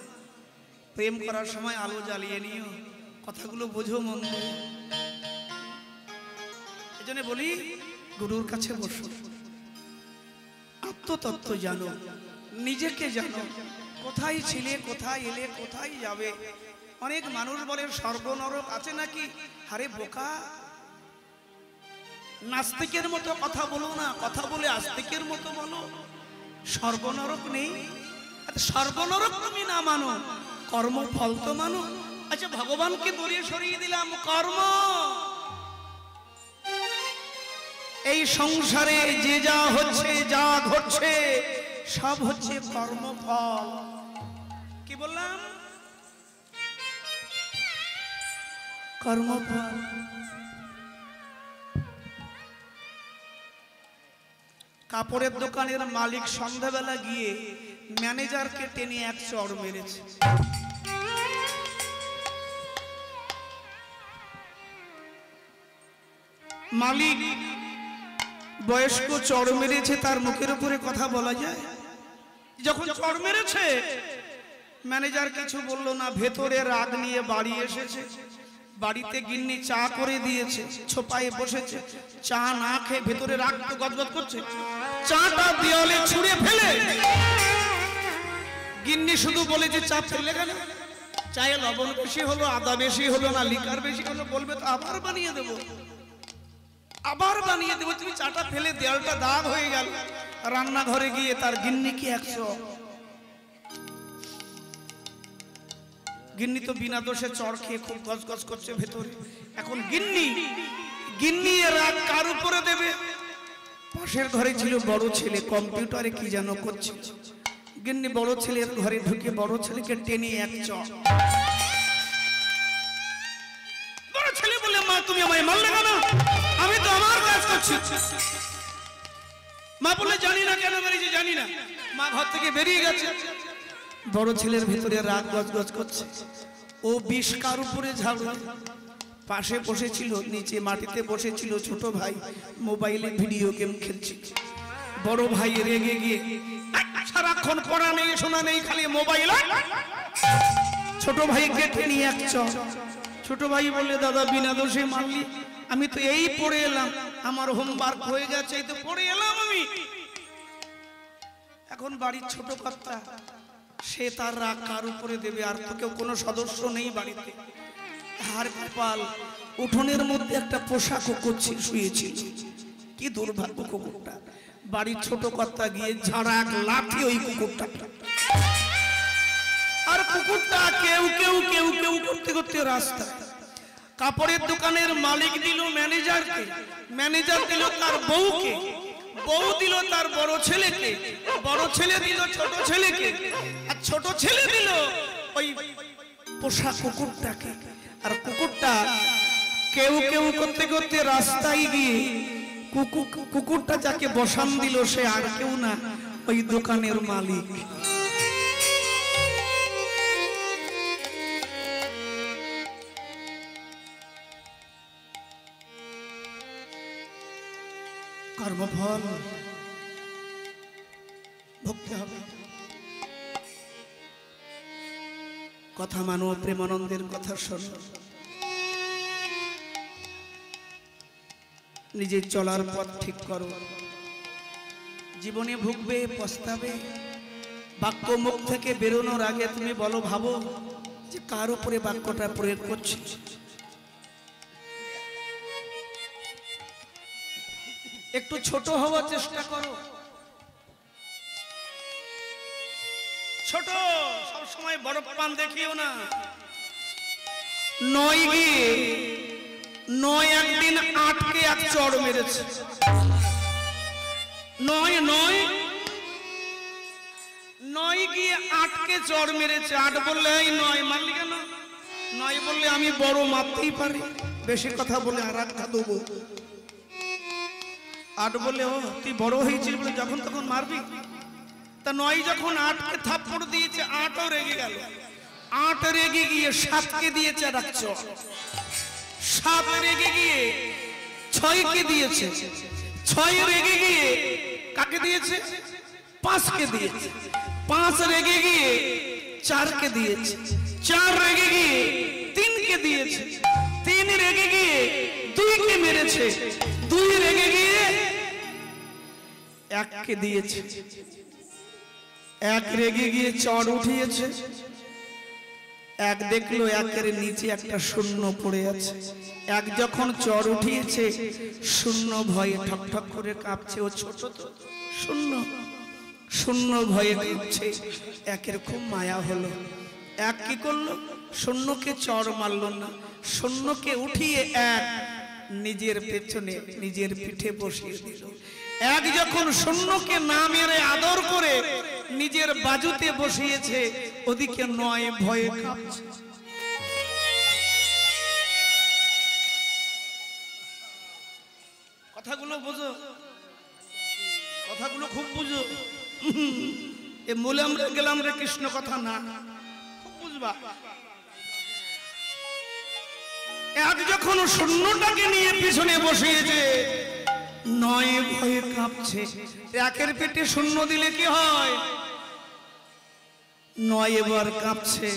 Speaker 1: প্রেম করার সময় আলো জ্বালিয়ে নিও। কথাগুলো বোঝো মন দিয়ে। এজন্য বলি গুরুর কাছে বসো, আত্মতত্ত্ব জানো, নিজেকে জানো, কোথায় ছিলে, কোথায় এলে, কোথায় যাবে। অনেক মানুষ বলে স্বর্গ নরক আছে নাকি। আরে বোকা, নাস্তিকের মতো কথা বলো না, কথা বলে আস্তিকের মতো বলো। স্বর্গ নরক নেই। স্বর্গ নরক তুমি না মানো, কর্মফল তো মানো। আচ্ছা ভগবানকে দূরে সরিয়ে দিলাম, কর্ম। এই সংসারে যে যা হচ্ছে, যা ঘটছে, সব হচ্ছে কর্মফল। কি বললাম? কর্মফল। কাপড়ের দোকানের মালিক সন্ধ্যাবেলা গিয়ে ম্যানেজারকে টেনে এক চড় মেরেছে। মালিক বয়স্ক চড় মেরেছে, তার মুখের উপরে কথা বলা যায়? যখন চড় মেরেছে ম্যানেজার কিছু বলল না, ভেতরে রাগ নিয়ে বাড়ি এসেছে। বাড়িতে গিন্নি চা করে দিয়েছে, ছোপায়ে বসেছে, চা না খেয়ে ভেতরে রাগ তো গদগদ করছে। চাটা দেওয়ালে ছুঁড়ে ফেলে গিন্নি শুধু বলেছে চা ফেলে গেল, চায়ে লবণ বেশি হলো, আদা বেশি হলো না, লিকার বেশি হলো, বলবে তো আবার বানিয়ে দেবো, আবার বানিয়ে দেবো। তুমি চাটা ফেলে দেওয়ালটা দাগ হয়ে গেল। রান্নাঘরে গিয়ে তার গিন্নিকে 100 গিন্নি তো বিনা দোষে চড় খেয়ে খুব গজগজ করছে ভেতরে। এখন গিন্নি এর রাগ কার উপরে দেবে? পাশের ঘরে ছিল বড় ছেলে, কম্পিউটারে কি যেন করছে। গিন্নি বড় ছেলের ঘরে ঢুকে বড় ছেলেকে টেনে এক চড়। বড় ছেলে বলে, মা তুমি আমায় মারলে কেন? আমি তো আমার কাজ করছি। মা বলে, জানি না কেন মেরেছি, জানি না। মা ঘর থেকে বেরিয়ে গেছে। বড় ছেলের ভিতরে রাগ গজগজ করছে। ও বিষ কার উপরে ঝাড়ু? পাশে বসেছিল, নিচে মাটিতে বসেছিল ছোট ভাই, মোবাইলে ভিডিও গেম খেলছে। বড় ভাই রেগে গিয়ে, সারাক্ষণ পড়া নেই শোনা নেই, খালি মোবাইল। ছোট ভাই গেটে নিয়ে এক চড়। ছোট ভাই বলে, দাদা বিনা দোষে মারলি? আমি তো এই পড়ে এলাম, আমার হোমওয়ার্ক হয়ে গেছে, এই তো পড়ে এলাম আমি। এখন বাড়ির ছোট কর্তা, সে তার রাগ কার উপরে দেবে? আর তো কেউ কোনো সদস্য নেই বাড়িতে। আর কপাল, উঠোনের মধ্যে একটা পোষা কুকুর শুয়েছিল। কি দুর্ভাগ্য কুকুরটা। বাড়ির ছোট কর্তা গিয়ে ঝাড়া এক লাঠি ওই কুকুরটা। আর কুকুরটা কেউ কেউ কেউ কেউ করতে করতে রাস্তা। কাপড়ের দোকানের মালিক দিল ম্যানেজারকে, ম্যানেজার দিল তার বউকে, বউ দিল তার বড় ছেলেকে, বড় ছেলে দিল ছোট ছেলেকে, আর ছোট ছেলে দিল ওই পোষা কুকুরটাকে। আর কুকুরটা কেউ কেউ করতে করতে রাস্তায় গিয়ে কুকুরটা যাকে বসান দিল সে আর কেউ না, ওই দোকানের মালিক। কর্মফল ভুগতে হবে। কথা মানো, প্রেমানন্দের কথা শোনো, নিজের চলার পথ ঠিক করো। জীবনে ভুগবে, পস্তাবে। বাক্য মুখ থেকে বেরোনোর আগে তুমি বলো, ভাবো যে কার উপরে বাক্যটা প্রয়োগ করছে। একটু ছোট হওয়ার চেষ্টা করো। ছোট, সব সময় বড় পান দেখিও না। নয় একদিন আটকে এক চড় মেরেছে। নয় গিয়ে আটকে চড় মেরেছে। আট বললে, এই নয় মারলি কেন? নয় বললে, আমি বড় মারতেই পারি। বেশি কথা বলে আর একটা দেবো। আট বলে, ও তুই বড় হয়েছিস বলে যখন তখন মারবি? তা নয় যখন আটকে থাপ্পড় দিয়েছে, আটও রেগে গেল। আট রেগে গিয়ে সাতকে দিয়েছে আর এক চড়। সাত রেগে গিয়ে ছয়কে দিয়েছে। ছয় রেগে গিয়ে কাকে দিয়েছে? পাঁচকে দিয়েছে। পাঁচ রেগে গিয়ে চারকে দিয়েছে। চার রেগে গিয়ে তিনকে দিয়েছে। তিন রেগে গিয়ে দুইকে মেরেছে। দুই রেগে গিয়ে এককে দিয়েছে। এক রেগে গিয়ে চড় উঠিয়েছে। এক দেখলো একের নিচে একটা শূন্য পড়ে আছে। এক যখন চড় উঠিয়েছে, শূন্য ভয়ে ঠকঠক করে কাঁপছে। ও ছোট তো, শূন্য ভয়ে কাঁপছে। একের খুব মায়া হলো। এক কি করলো? শূন্যকে চড় মারলো না, শূন্যকে উঠিয়ে এক নিজের পেছনে, নিজের পিঠে বসিয়ে দিল। এক যখন শূন্যকে না মেরে আদর করে নিজের বাজুতে বসিয়েছে, ওদিকে নয় ভয়ে কাঁপছে। কথাগুলো বুঝো, কথাগুলো খুব বুঝো। এ মূলে আমরা গেলাম রে কৃষ্ণ কথা না, খুব বুঝবা। এক যখন শূন্যটাকে নিয়ে পিছনে বসিয়েছে, নয় ভয়ে কাঁপছে। একের পেটে শূন্য দিলে কি হয়? নয় এবার কাঁপছে।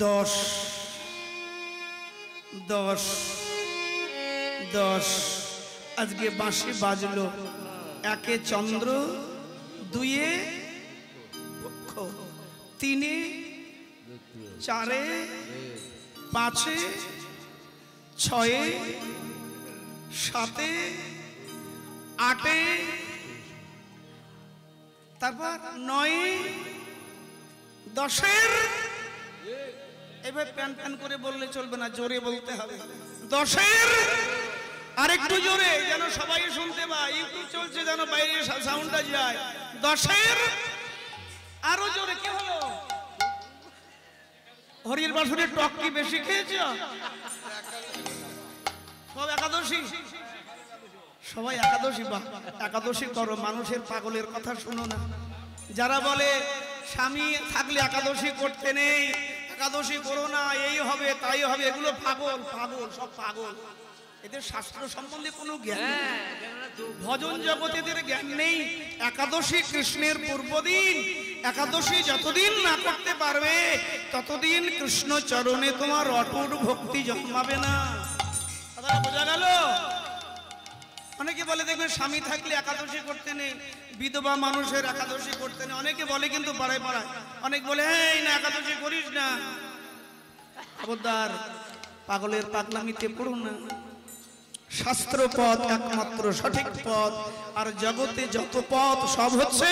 Speaker 1: 10 10 10 আজকে বাঁশি বাজলো। একে চন্দ্র, দুইয়ে পক্ষ, তিনে, চারে, পাঁচে, ছয়ে, সাতে, আটে, তারপর 9 দশের, এবার প্যান প্যান করে বললে চলবে না, জোরে বলতে হবে। দশের আরেকটু জোরে, যেন সবাই শুনতে পায়, ইউটিউব চলছে যেন বাইরে সাউন্ডটা যায়। দশের আরো জোরে। কি হলো? হরির বাসনের টক কি বেশি খেয়েছ? সব একাদশী, সবাই একাদশী। বা একাদশী করো, মানুষের পাগলের কথা শুনো না। যারা বলে স্বামী থাকলে একাদশী করতে নেই, একাদশী করো না, এই হবে তাই হবে, এগুলো পাগল, পাগল, সব পাগল। এদের শাস্ত্র সম্বন্ধে কোনো জ্ঞান নেই, ভজন জগতে এদের জ্ঞান নেই। একাদশী কৃষ্ণের পূর্বদিন, একাদশী যতদিন না করতে পারবে ততদিন কৃষ্ণ চরণে তোমার অটুট ভক্তি জন্মাবে না। কথাটা বোঝা গেল? অনেকে বলে দেখবে স্বামী থাকলে একাদশী করতে নেই, বিধবা মানুষের একাদশী করতে নেই, অনেকে বলে কিন্তু পাড়ায় পাড়ায়। অনেক বলে এই না একাদশী করিস না। খবরদার, পাগলের পাগলামিতে পড়ো না। শাস্ত্র পথ একমাত্র সঠিক পথ, আর জগতে যত পথ সব হচ্ছে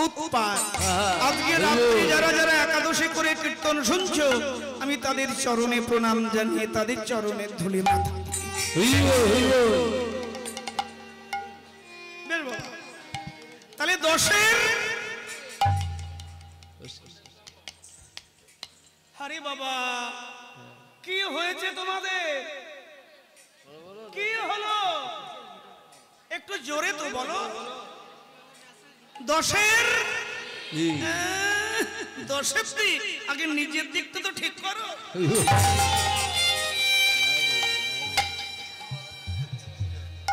Speaker 1: উৎপাত। আজকে রাত্রি যারা যারা একাদশী করে কীর্তন শুনছো, আমি তাদের চরণে প্রণাম জানিয়ে তাদের চরণে ধুলি মাথা। তাহলে দশের, আরে বাবা কি হয়েছে তোমাদের? কি হলো? একটু জোরে তো বলো। দশের, দশের দিক আগে নিজের দিকটা তো ঠিক করো।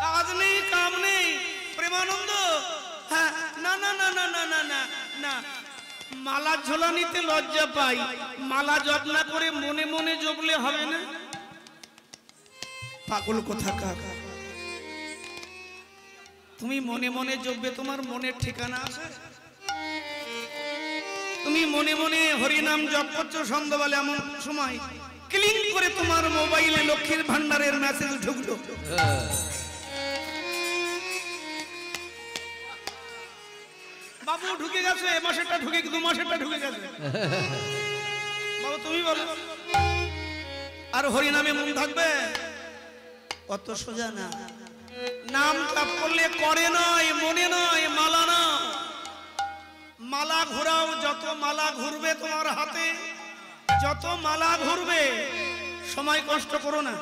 Speaker 1: কাজ নেই, কাম নেই, প্রেমানন্দ। হ্যাঁ, না না না না না না না না, মালা ঝোলানিতে লজ্জা পাই, মালা যত্ন করে মনে মনে জপলে হবে না। পাগল কোথাকার, তুমি মনে মনে জপবে, তোমার মনের ঠিকানা আছে? তুমি মনে মনে হরিনাম জপ করছো সন্ধ্যাবেলা, এমন সময় ক্লিক করে তোমার মোবাইলে লক্ষ্মীর ভান্ডারের মেসেজ ঢুকলো, বাবু ঢুকে গেছে, এ মাসেরটা ঢুকে, 2 মাসেরটা ঢুকে গেছে। বাবু তুমি বলো, আর হরিনামে মন থাকবে? অত সোজা না। নাম জপ করলে করে নয়, মনে নয়, মালা না। মালা ঘোরাও, যত মালা ঘুরবে তোমার হাতে, যত মালা ঘুরবে, সময় কষ্ট করো না,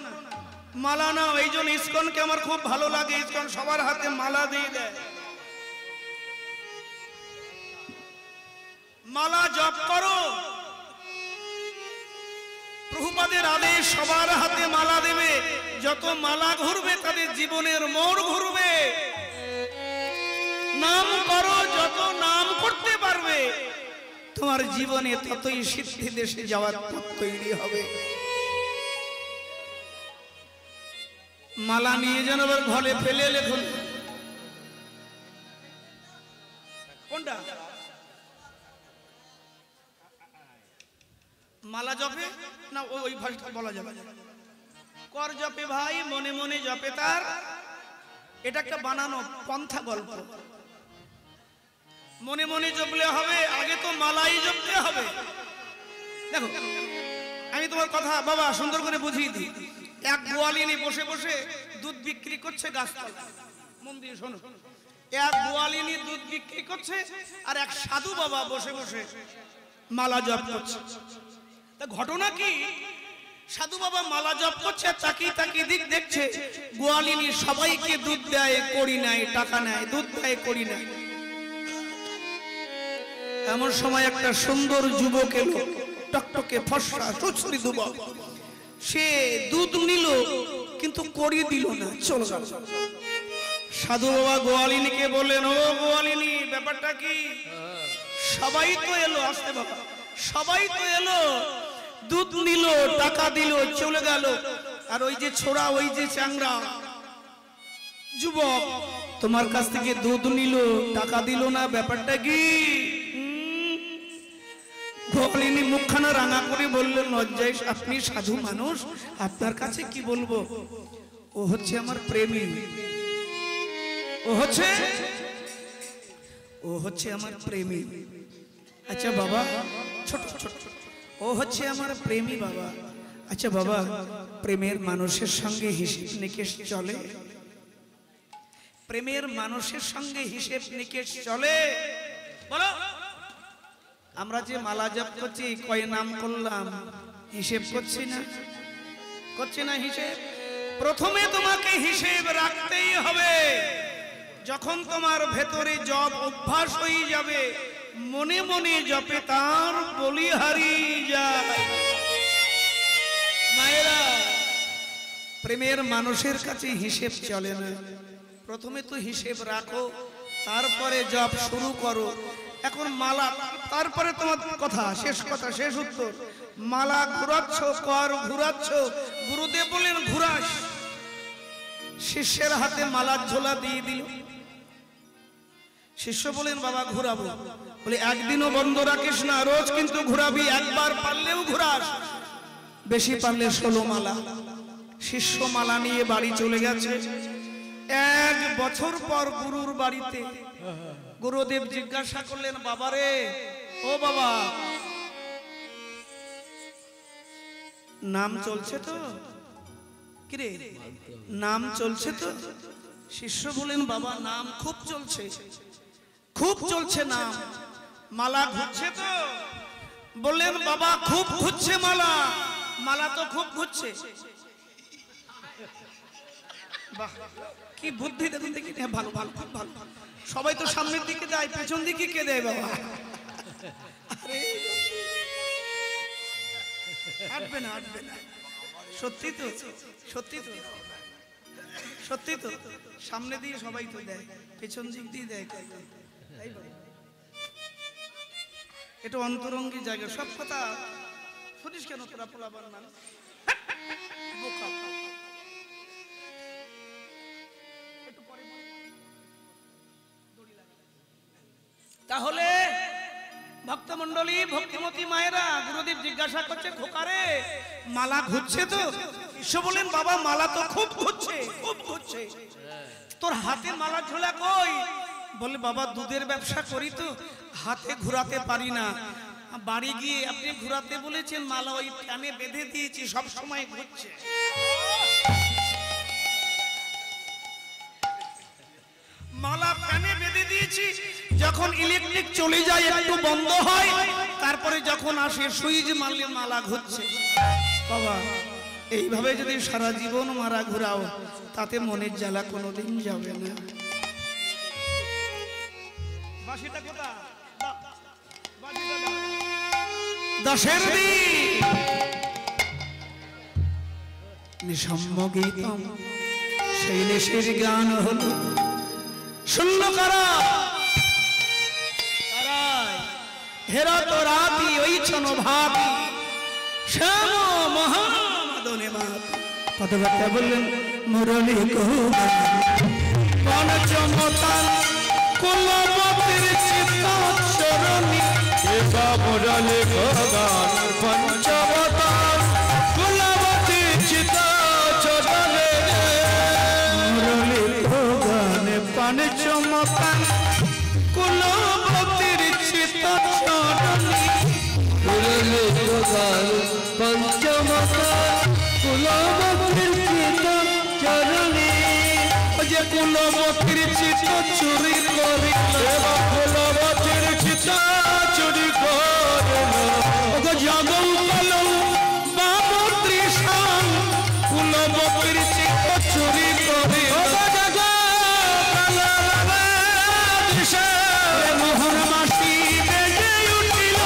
Speaker 1: মালা নাও। এই জন্য ইসকনকে আমার খুব ভালো লাগে, ইসকন সবার হাতে মালা দিয়ে দেয়। মালা জপ করো, প্রভুপাদের আদেশ, সবার হাতে মালা দেবে। যত মালা ঘুরবে তাদের জীবনের মোড় ঘুরবে। নাম করো, যত নাম করতে পারবে তোমার জীবনে ততই সিদ্ধি দেশে যাওয়ার পথ তৈরি হবে। মালা নিয়ে যেন আবার ঘরে ফেলে লেখুন। কোনটা? মালা জপে না, ওই ভাষা বলা যাবে। কর জপে ভাই, মনে মনে জপে তার। এটা একটা বানানো পন্থা গল্প। মনে মনে জপলে হবে, আগে তো মালাই জপতে হবে। দেখো, আমি তোমার কথা বাবা সুন্দর করে বুঝিয়ে দিই। এক গোয়ালিনী বসে বসে দুধ বিক্রি করছে গাছতলা, মন দিয়ে শোনো। এক গোয়ালিনী দুধ বিক্রি করছে, আর এক সাধু বাবা বসে বসে মালা জপ করছে। তা ঘটনা কি? সাধু বাবা মালা জপ করছে, তাকিয়ে তাকিয়ে দিক দেখছে গোয়ালিনী সবাইকে দুধ দেয়, করি নেয়, টাকা নেয়, দুধ দেয়, করি নেয়। এমন সময় একটা সুন্দর যুবক এলো, টকটকে ফর্সা সুশ্রী যুবক। সে দুধ নিল কিন্তু করি দিল না, চলো গেল। সাধু বাবা গোয়ালিনীকে বললেন, ও গোয়ালিনী, ব্যাপারটা কি? সবাই তো এলো, আসতে বাবা, সবাই তো এলো, দুধ নিল, টাকা দিল, চলে গেল, আর ওই যে ছোড়া, ওই যে চ্যাংরা যুবক তোমার কাছ থেকে দুধ নিল, টাকা দিল না, ব্যাপারটা কি? গোয়ালিনী মুখখানা রাঙা করে বললেন, লজ্জায় আপনি সাধু মানুষ, আপনার কাছে কি বলবো? ও হচ্ছে আমার প্রেমী, ও হচ্ছে আমার প্রেমী। আচ্ছা বাবা, ছোট ছোট, ও হচ্ছে আমার প্রেমী বাবা। আচ্ছা বাবা, প্রেমের মানুষের সঙ্গে হিসেব নিকেশ চলে? প্রেমের মানুষের সঙ্গে হিসেব নিকেশ চলে? বলো। আমরা যে মালা জপ করছি, কয় নাম করলাম, হিসেব করছি না? করছি না হিসেব? প্রথমে তোমাকে হিসেব রাখতেই হবে। যখন তোমার ভেতরে জপ অভ্যাস হয়ে যাবে, মনে মনে জপে তার বলিহারি যায়। মায়েরা, প্রেমের মানুষের কাছে হিসেব চলে না। প্রথমে তো হিসেব রাখো, তারপরে জপ শুরু করো। এখন মালা, তারপরে তোমার কথা, শেষ কথা, শেষ উত্তর। মালা ঘুরাচ্ছ, কর ঘুরাচ্ছ, গুরুদেব বলেন ঘুরাস। শিষ্যের হাতে মালার ঝোলা দিয়ে দিল। শিষ্য বলেন বাবা ঘুরাবো। বলে একদিনও বন্ধ রাখিস না, রোজ কিন্তু ঘুরাবি, একবার পারলেও ঘুরাস, বেশি পারলে 16 মালা। শিষ্য মালা নিয়ে বাড়ি চলে গেছে। 1 বছর পর গুরুর বাড়িতে গুরুদেব জিজ্ঞাসা করলেন, বাবারে, ও বাবা, নাম চলছে তো? কিরে, নাম চলছে তো? শিষ্য বলেন, বাবা নাম খুব চলছে, খুব চলছে নাম। মালা ঘুরছে তো? বললেন বাবা খুব ঘুরছে মালা। মালা তো খুব ঘুরছে। বাহ, কি বুদ্ধি দেখুন দেখি। ভালো ভালো, খুব ভালো। সবাই তো সামনের দিকে দেয়, পেছন দিকে কে দেয় বাবা? আরে হাঁটবে না, হাঁটবে না। সত্যি তো, সত্যি তো, সত্যি তো। সামনে দিয়ে সবাই তো দেয়, পেছন দিক দিয়ে দেয়। এটা অন্তরঙ্গী জায়গা। সব কথা শুনিস কেন তোরা? পোলাবার নাম বোকা। তাহলে ভক্তমন্ডলী, ভক্তিমতী মায়েরা, গুরুদেব জিজ্ঞাসা করছে, খোকারে মালা ঘুরছে তো? ঈশ্বর বলেন বাবা মালা তো খুব ঘুরছে, খুব ঘুরছে। তোর হাতে মালা ঝোলা কই? বলে বাবা দুধের ব্যবসা করি তো, হাতে ঘুরাতে পারি না। বাড়ি গিয়ে আপনি ঘুরাতে বলেছেন, মালা ওই কানে বেঁধে দিয়েছি, সব সময় ঘুরছে। মালা কানে বেঁধে দিয়েছি, যখন ইলেকট্রিক চলে যায় একটু বন্ধ হয়, তারপরে যখন আসে সুইচ মারলে মালা ঘুরছে। বাবা এইভাবে যদি সারা জীবন মালা ঘুরাও, তাতে মনের জ্বালা কোনোদিন যাবে না। বাঁশিটা কোথায়? দশের দিন নিঃসম্য গীতম, সেই নেশের গান হলো শূন্য কারা হেরা তো রাতি ওই ছন ভাবি শ্যাম মহামদনে মাত। কথাবার্তা বললেন মুরলী পঞ্চমতান কুলবতীর চিত্তচরণী।
Speaker 3: এবা মুরলী গান পঞ্চমতান কুলবতীর চিত্তচরণী।
Speaker 1: মুরলী গান পঞ্চমতান কুলবতীর চিত্তচরণী।
Speaker 3: মুরলী গান পঞ্চমতান কুলবতীর চিত্তচরণী।
Speaker 1: যে কুলবতীর চিত্ত চুরি করিল,
Speaker 3: কুলবতীর চিত্ত চুরি করিল।
Speaker 1: জগৌ কলৌ বাবু ত্রিশাং, কুলবতীর চিত্ত চুরি করিল। মোহন মাসি বেজে উঠিল,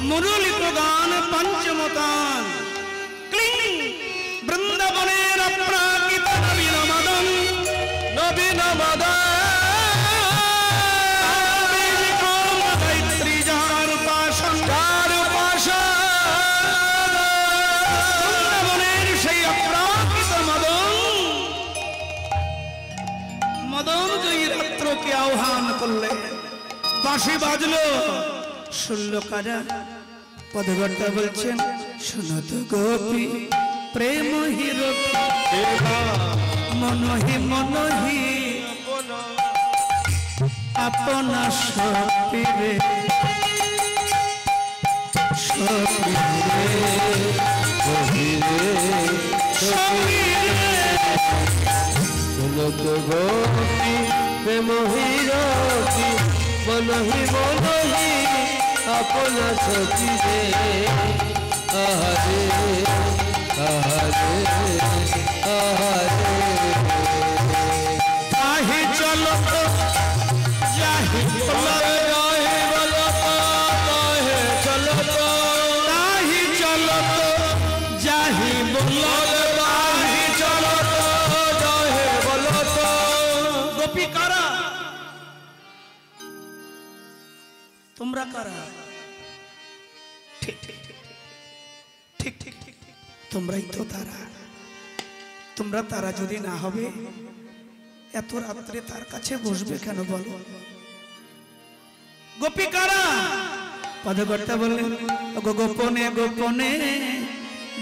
Speaker 1: মুরলী গান পঞ্চমতান ক্লিং বৃন্দাবনের অপ্রাকৃত নবীন মদন,
Speaker 3: নবীন মদন
Speaker 1: গায়ত্রী যার পাশন, বৃন্দাবনের সেই অপ্রাকৃত মদন, মদন জয়ী রাত্রকে আহ্বান করলে। বাঁশি বাজলো, শুনলো কারা? পদকর্তা বলছেন শোনো তো গোপী প্রেম হিরো মনহি মনহি আপনা সপিরে
Speaker 2: গোপী প্রেম হিরতি মনহি মনহি আপনা সপিরে আহারে আহারে আহারে
Speaker 1: আহি চলো তো যাহি বলো
Speaker 2: যাহে বলো তো যাহে চলো তো
Speaker 1: আহি চলো তো যাহি বলো
Speaker 2: যাহে চলো তো যাহে বলো তো
Speaker 1: গোপী কারা? তোমরা কারা? ঠিক ঠিক ঠিক ঠিক তোমরাই তো তারা। তোমরা তারা যদি না হবে এত রাত্রে তার কাছে বসবে কেন বলো? গোপী কারা? পদকর্তা বললেন গোপনে গোপনে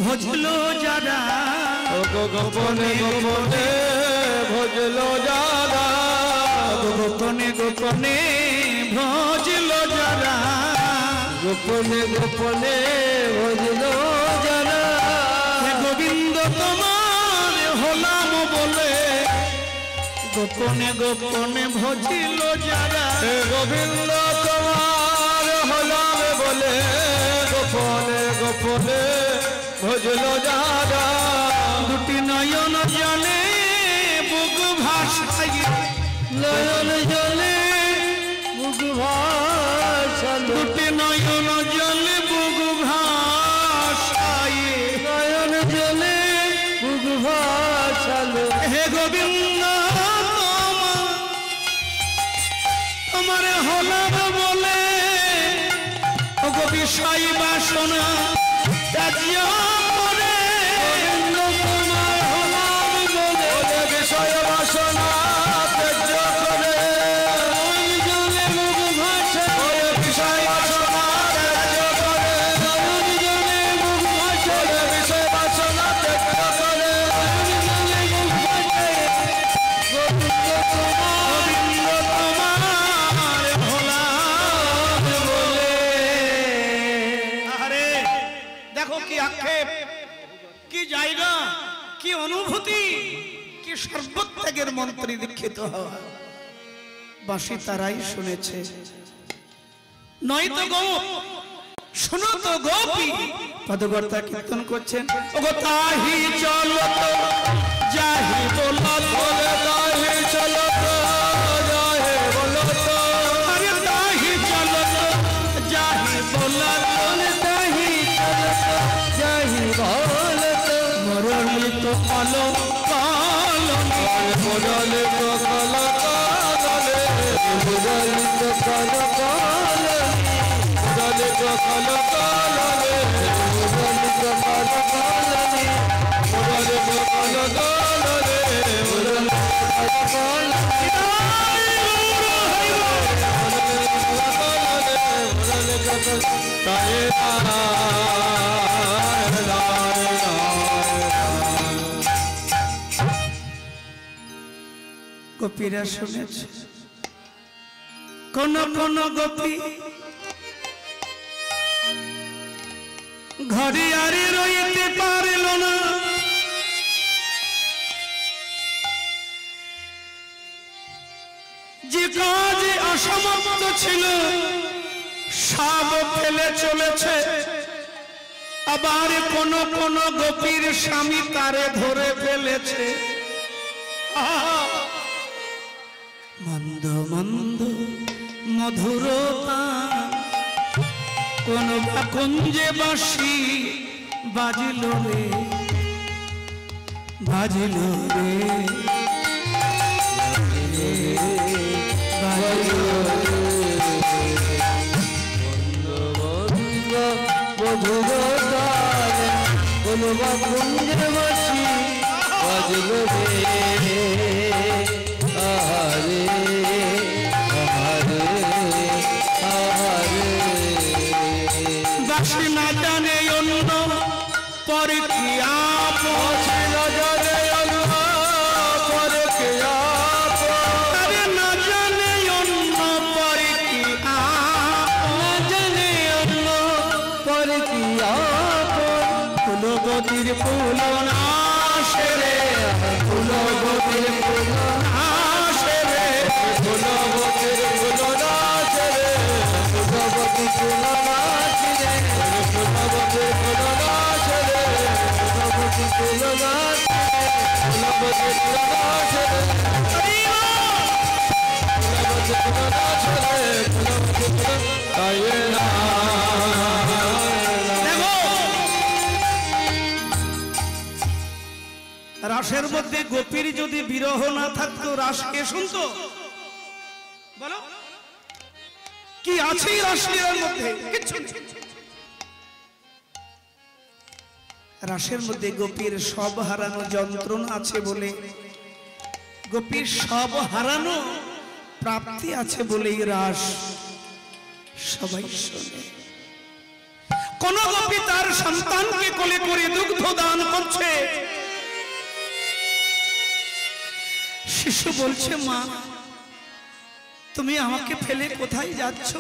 Speaker 1: ভজলো যারা,
Speaker 2: গোপনে গোপনে ভজলো যারা,
Speaker 1: গোপনে গোপনে ভজলো যারা,
Speaker 2: গোপনে গোপনে ভজলো যারা,
Speaker 1: হে গোবিন্দ তোমার হলাম বলে গোপনে গোপনে ভজিল যারা,
Speaker 2: হে গোবিন্দ তোমার হলাম বলে গোপনে গোপনে ভজলো যারা,
Speaker 1: দুটি নয়ন জলে বুক ভাসাই,
Speaker 2: নয়ন জলে মুখ ভাসালো,
Speaker 1: দুটি নয়ন জলে বুক ভাসাই,
Speaker 2: নয়ন জলে মুখ ভাসালো,
Speaker 1: হে গোবিন্দ তোমার হলাম বলে ওগো বিষয় বাসনা ত্যাজ্য করে,
Speaker 2: গোবিন্দ তোমার হলাম বলে বিষয় বাসনা ত্যাজ্য করে, ওই জলে মুখ ভাসালো, বিষয় বাসনা ত্যাজ্য করে, নয়ন জলে মুখ ভাসালো, বিষয় বাসনা ত্যাজ্য করে, নয়ন জলে মুখ ভাসালো, গোবিন্দ
Speaker 1: তোমার হলাম বলে। আরে দেখো কি আক্ষেপ, কি জায়গা, কি অনুভূতি, কি সর্বত্যাগের মন্ত্রে দীক্ষিত হওয়া। বাঁশি তারাই শুনেছে, নয়তো গো শোনো তো গোপী। পদকর্তা কীর্তন করছেন ওগো তাহি চলো তো যাহি বলো
Speaker 2: বলে তাহি চলো তো যাহে বলো তো,
Speaker 1: আরে তাহি চলো তো যাহি বলো
Speaker 2: বলে তাহি চলো তো যাহি বলো তো,
Speaker 1: মরলি তো আলো কালনি,
Speaker 2: মুরলি তো কল কালনে, মুরলি তো কল কালনে, মুরলি তো কল কালনে, মুরলি তো কল কালনে, মুরলি তো কল কালনে, মুরলি তো কল
Speaker 1: গোপীরা শুনেছে, কোন কোন গোপী ঘরে আরে রইতে পারল না, যে কাজে অসমর্থ ছিল সব ফেলে চলেছে। আবার কোন কোন গোপীর স্বামী তারে ধরে ফেলেছে। আহা! মন্দ মন্দ মধুরতা কোন বা কুঞ্জে বাঁশি বাজিল রে, বাজিল রে, বাজিল
Speaker 2: মধুর গানে কোন বা কুঞ্জে বাঁশি বাজলো রে, আহারে আহারে
Speaker 1: জানে অন্য পর কি আপন,
Speaker 3: না জানে অন্য পর কি আপন,
Speaker 1: আরে না জানে অন্য পর কি আপন,
Speaker 3: না জানে অন্য পর কি আপন। ফুলবতীর ফুল
Speaker 1: আসে রে,
Speaker 3: ফুলবতীর ফুল
Speaker 1: আসে রে,
Speaker 3: ফুলবতীর ফুল নাচে রে, ফুলবতীর ফুল নাচে রে, ফুলবতীর ফুল নাচে রে, ফুলবতীর ফুল নাচে রে, ফুলবতীর ফুল নাচে রে, ফুলবতীর ফুল নাচে রে, ফুলবতীর ফুল গায়ে না।
Speaker 1: দেখো রাসের মধ্যে গোপীর যদি বিরহ না থাকতো রাস কে শুনতো? বলো কি আছে এই রাসলীলার মধ্যে? কিচ্ছু নেই। রাসের মধ্যে গোপীর সব হারানো যন্ত্রণা আছে বলে, গোপীর সব হারানো প্রাপ্তি আছে বলেই রাস সবাই শোনে। কোন গোপী তার সন্তানকে কোলে করে দুগ্ধ দান করছে, শিশু বলছে মা তুমি আমাকে ফেলে কোথায় যাচ্ছ?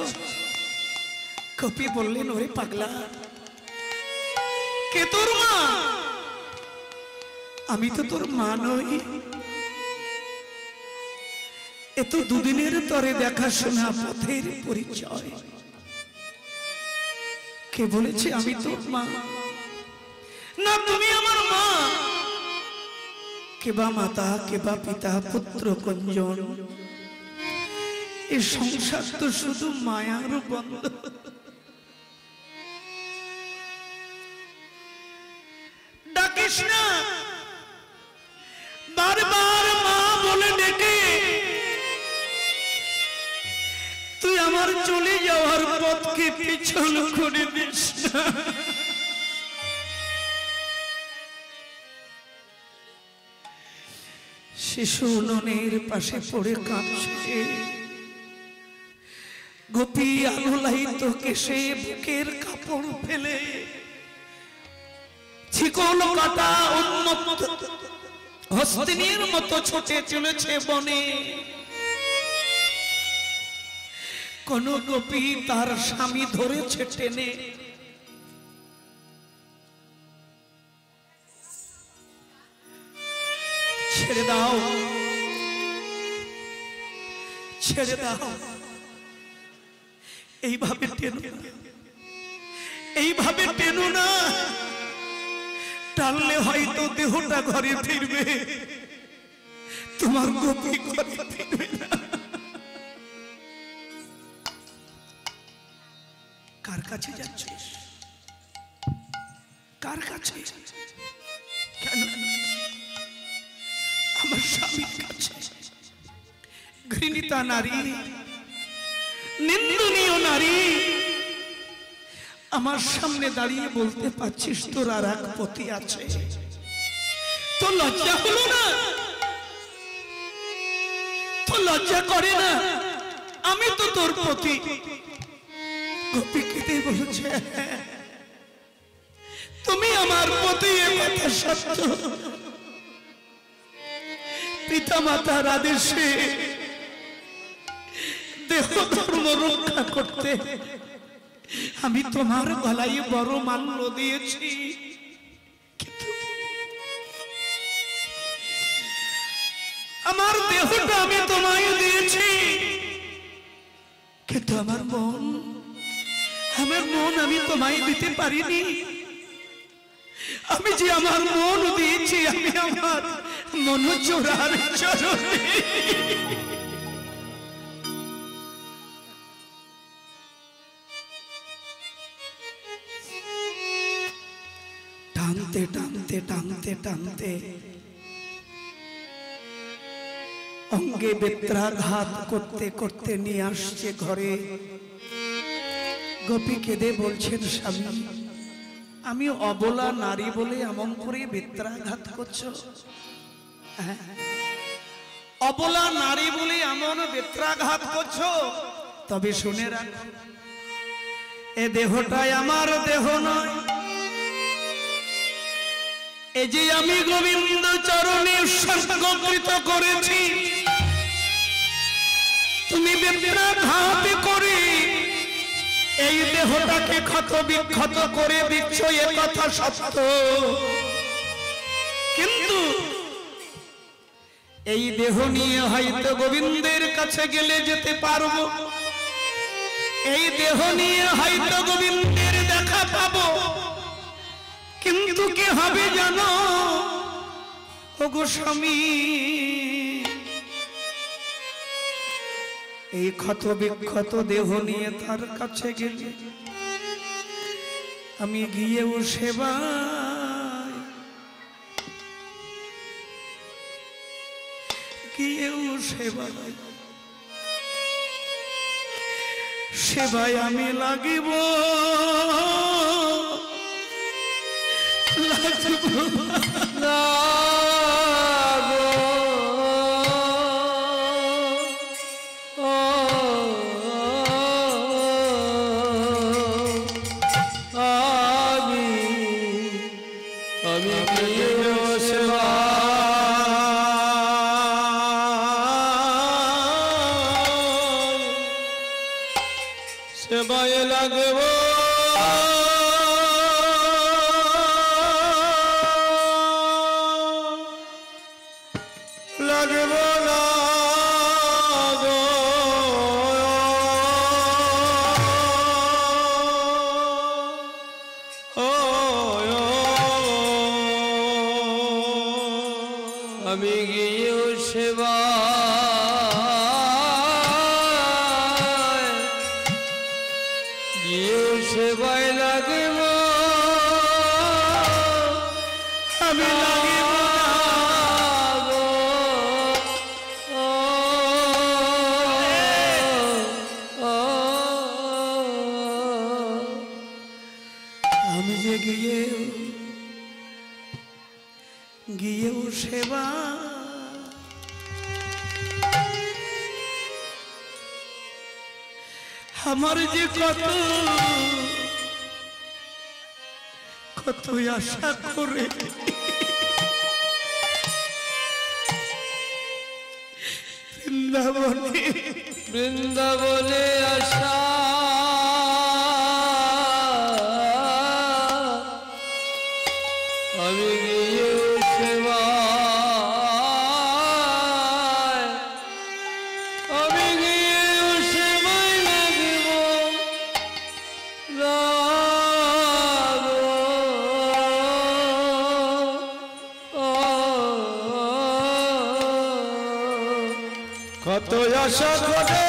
Speaker 1: গোপী বললেন ওরে পাগলা, কে তোর মা? আমি তো তোর মা নই, এ তো দুদিনের তরে দেখাশোনা পথের পরিচয়। কে বলেছে আমি তোর মা? না তুমি আমার মা। কেবা মাতা কেবা পিতা পুত্র কঞ্জন, এই সংসার তো শুধু মায়ার বন্ধ। ডাকিস না, বারবার মা বলে ডেকে তুই আমার চলে যাওয়ার পথকে পিছন করে দিস না। শিশু উনুনের পাশে পড়ে কাঁদছে, গোপী আলোলায়িত কেশে বুকের কাপড় ফেলে ছিকল কাটা উন্মত্ত হস্তিনীর মতো ছুটে চলেছে বনে। কোন গোপী তার স্বামী ধরেছে টেনে, ছেড়ে দাও ছেড়ে দাও, এইভাবে টেনো না, এইভাবে টেনো না, টানলে হয়তো দেহটা ঘরে ফিরবে, তোমার গোপী ঘরে ফিরবে না। কার কাছে যাচ্ছিস? কার কাছে? কেন? আমার স্বামীর কাছে। ঘৃণিতা নারী, নিন্দনীয় নারী, আমার সামনে দাঁড়িয়ে বলতে পারছিস তোর আর এক পতি আছে? তোর লজ্জা হলো না? তোর লজ্জা করে না? আমি তো তোর পতি। গোপী কেঁদে বলেছে তুমি আমার পতি, এ কথা সত্য। পিতা মাতার আদেশে দেহ ধর্ম রক্ষা করতে আমি তোমার গলায় বড় মাল্য দিয়েছি, আমার দেহটা আমি তোমায় দিয়েছি, কিন্তু আমার মন আমি তোমায় দিতে পারিনি। আমি যে আমার মন দিয়েছি, আমি আমার মন চোরার চরণে। টানতে টানতে টানতে টানতে অঙ্গে বেত্রাঘাত করতে করতে নিয়ে আসছে ঘরে। গোপী কেঁদে বলছেন স্বামী আমি অবলা নারী বলে এমন করে বেত্রাঘাত করছো? অবলা নারী বলে এমন বেত্রাঘাত করছো? তবে শুনে রাখো এ দেহটাই আমার দেহ নয়, এই যে আমি গোবিন্দ চরণে উৎসর্গকৃত করেছি, তুমি বিপ্রাঘাত করে এই দেহটাকে ক্ষত বিক্ষত করে দিচ্ছ, এ কথা সত্য। কিন্তু এই দেহ নিয়ে হয়তো গোবিন্দের কাছে গেলে যেতে পারবো, এই দেহ নিয়ে হয়তো গোবিন্দের দেখা পাবো, কিন্তু কি হবে জানো ও গোস্বামী, এই ক্ষত বিক্ষত দেহ নিয়ে তার কাছে গেলে আমি গিয়েও সেবায়, গিয়েও সেবায়, সেবায় আমি লাগিব,
Speaker 3: সেবায় লাগব, লাগব না গো, আমি গিয়েও সেবা সেবায় লাগিব, আমি লাগিব গো,
Speaker 1: আমি যে গিয়েও সেবা, আমার যে কত কত আশা করে বৃন্দাবনে
Speaker 3: বৃন্দাবনে আশা, আমি গিয়েও সেবা, আমি গিয়েও সেবায় লাগিব, কত আশা করে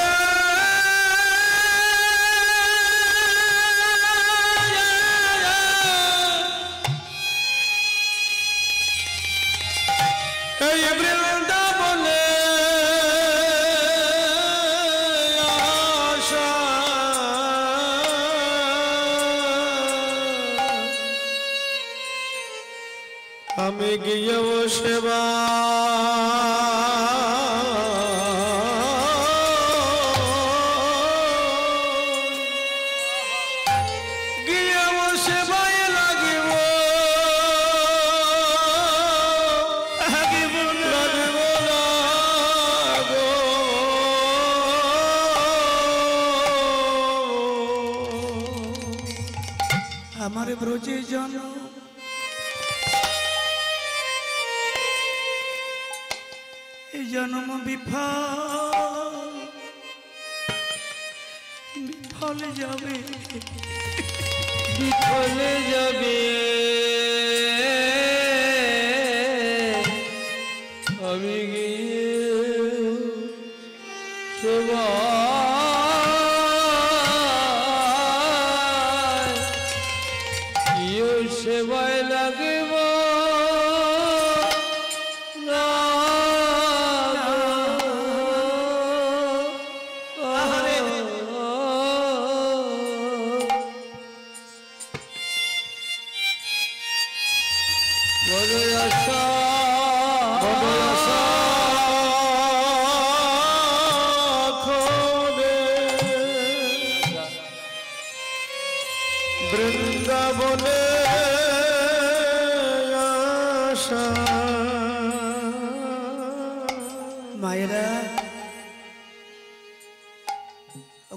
Speaker 3: এই বৃন্দাবনে আশা, আমি গিয়েও সেবা, গিয়েও সেবায় লাগিব, লাগিব না গো,
Speaker 1: আমার ব্রজে জন এই জন্ম বিফল বিফল যাবে,
Speaker 3: বিফলে যাবে, আমি গিয়ে সেবা, গিয়ে সেবায় লাগিব না বড় আশা, বড় আশা খোদে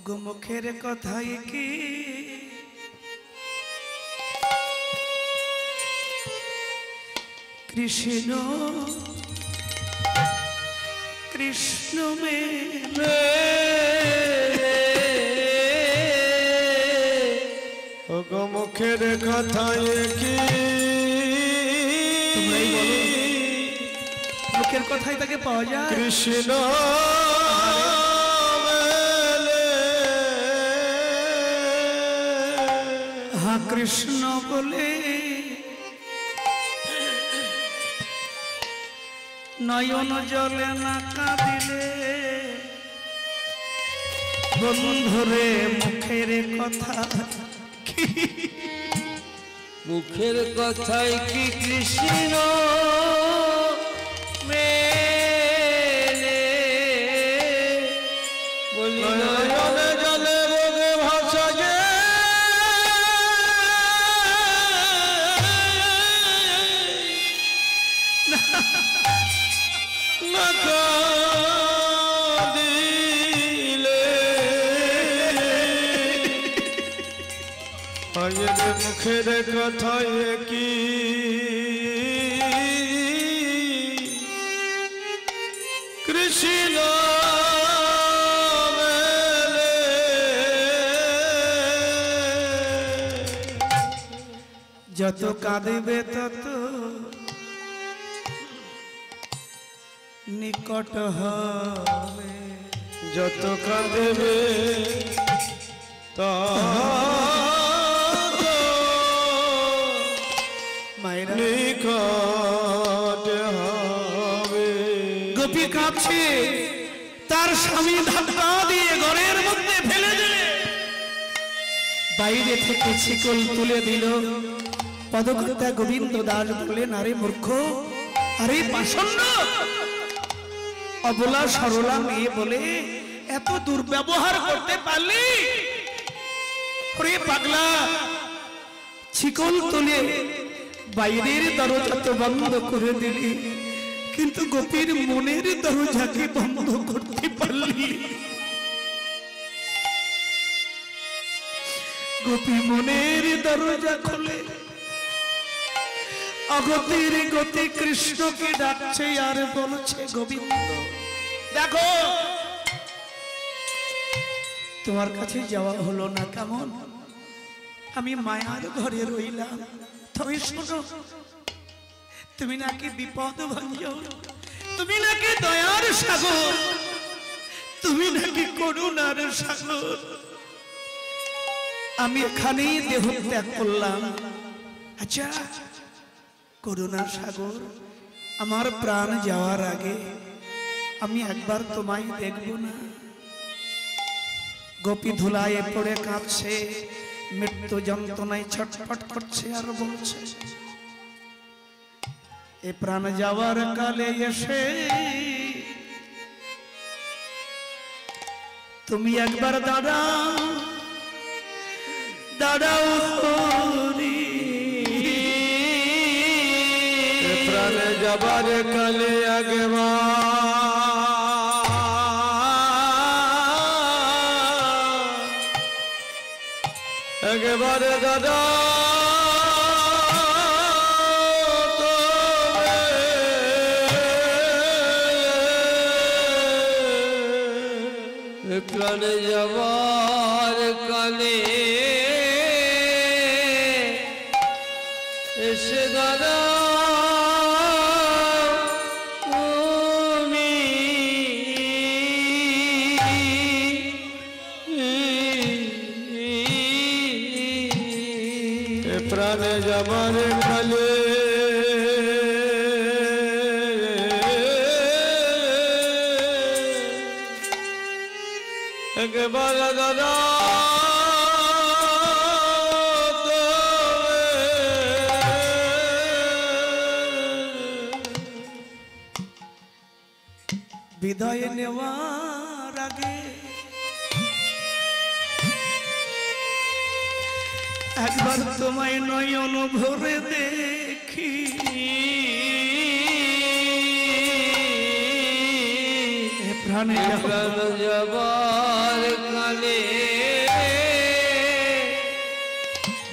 Speaker 1: ওগো মুখের কথাই কি কৃষ্ণ কৃষ্ণ মেলে
Speaker 3: ওগো মুখের কথাই কি
Speaker 1: তোমরাই বলো মুখের কথাই তাকে পাওয়া যায়
Speaker 3: কৃষ্ণ
Speaker 1: হ্যাঁ কৃষ্ণ বলে নয়ন জলে না কাঁদিলে বন্ধুরে মুখের কথা
Speaker 2: মুখের কথাই কি কৃষ্ণ মেলে বলি
Speaker 3: নয়নে জলে রোগে ভাষা যে না কাঁদিলে আয়ের মুখের কথায় কি কৃষ্ণ মেলে
Speaker 1: যত কাঁদিবে তত নিকট হবে
Speaker 3: যত কাঁদেবে
Speaker 1: মায়েরা
Speaker 3: নিকট হবে
Speaker 1: গোপী কাঁদছে তার স্বামী ধাক্কা দিয়ে ঘরের মধ্যে ফেলে দিলে বাইরে থেকে শিকল তুলে দিল পদকর্তা গোবিন্দ দাস বললেন আরে মূর্খ আরে পাষণ্ড অবলা সরলা মেয়ে বলে এত দুর্ব্যবহার করতে পারলি ওরে পাগলা শিকল তুলে বাইরের দরজা তো বন্ধ করে দিলি কিন্তু গোপীর মনের দরজাকে বন্ধ করতে পারলি গোপী মনের দরজা খুলে অগতির গতি কৃষ্ণকে ডাকছে আর বলছে গোবিন্দ দেখো তোমার কাছে যাওয়া হলো না কেমন আমি মায়ার ঘরে রইলাম তুমি শোনো তুমি নাকি বিপদ ভঞ্জন তুমি নাকি দয়ার সাগর তুমি নাকি করুণার সাগর আমি এখানেই দেহ ত্যাগ করলাম আচ্ছা করুণার সাগর আমার প্রাণ যাওয়ার আগে আমি একবার তোমায় দেখব না গোপী ধুলায় পড়ে কাঁদছে মৃত্যু যন্ত্রণায় ছটফট করছে আর বলছে এ প্রাণ যাওয়ার কালে এসে তুমি একবার দাঁড়াও দাঁড়াও হরি
Speaker 3: প্রাণ যাবার কালে একবারে দাদা
Speaker 2: প্রাণে যাবার কালে এসে দাদা
Speaker 3: প্রাণে যাবার কালে একবার দাদা
Speaker 1: বিদায় নেওয়ার আগে একবার তোমায় নয়ন ভরে দেখি প্রাণে
Speaker 2: প্রাণ যাবার কালে কালে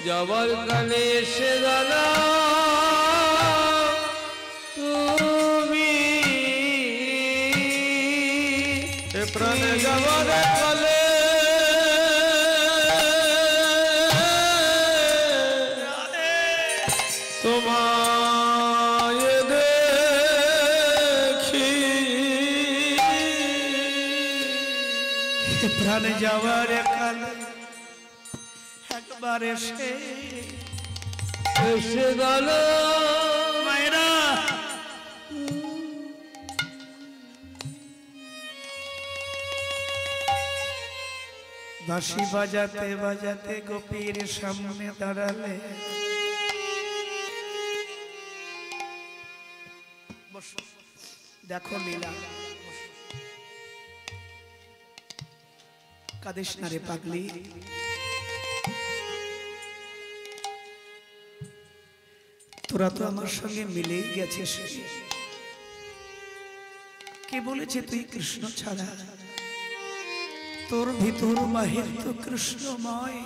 Speaker 2: যাবার কালে এসে দাদা তুমি এ প্রাণে যাবার কালে তোমায় দেখি
Speaker 1: প্রাণে যাওয়ার কালে একবার এসে
Speaker 2: এসে গেল
Speaker 1: মায়েরা বাঁশি বাজাতে বাজাতে গোপীর সামনে দাঁড়ালে দেখো লীলা কাঁদিস না রে পাগলি তোরা তো আমার সঙ্গে মিলে গেছিস কে বলেছে তুই কৃষ্ণ ছাড়া তোর ভিতর বাহির তো কৃষ্ণময়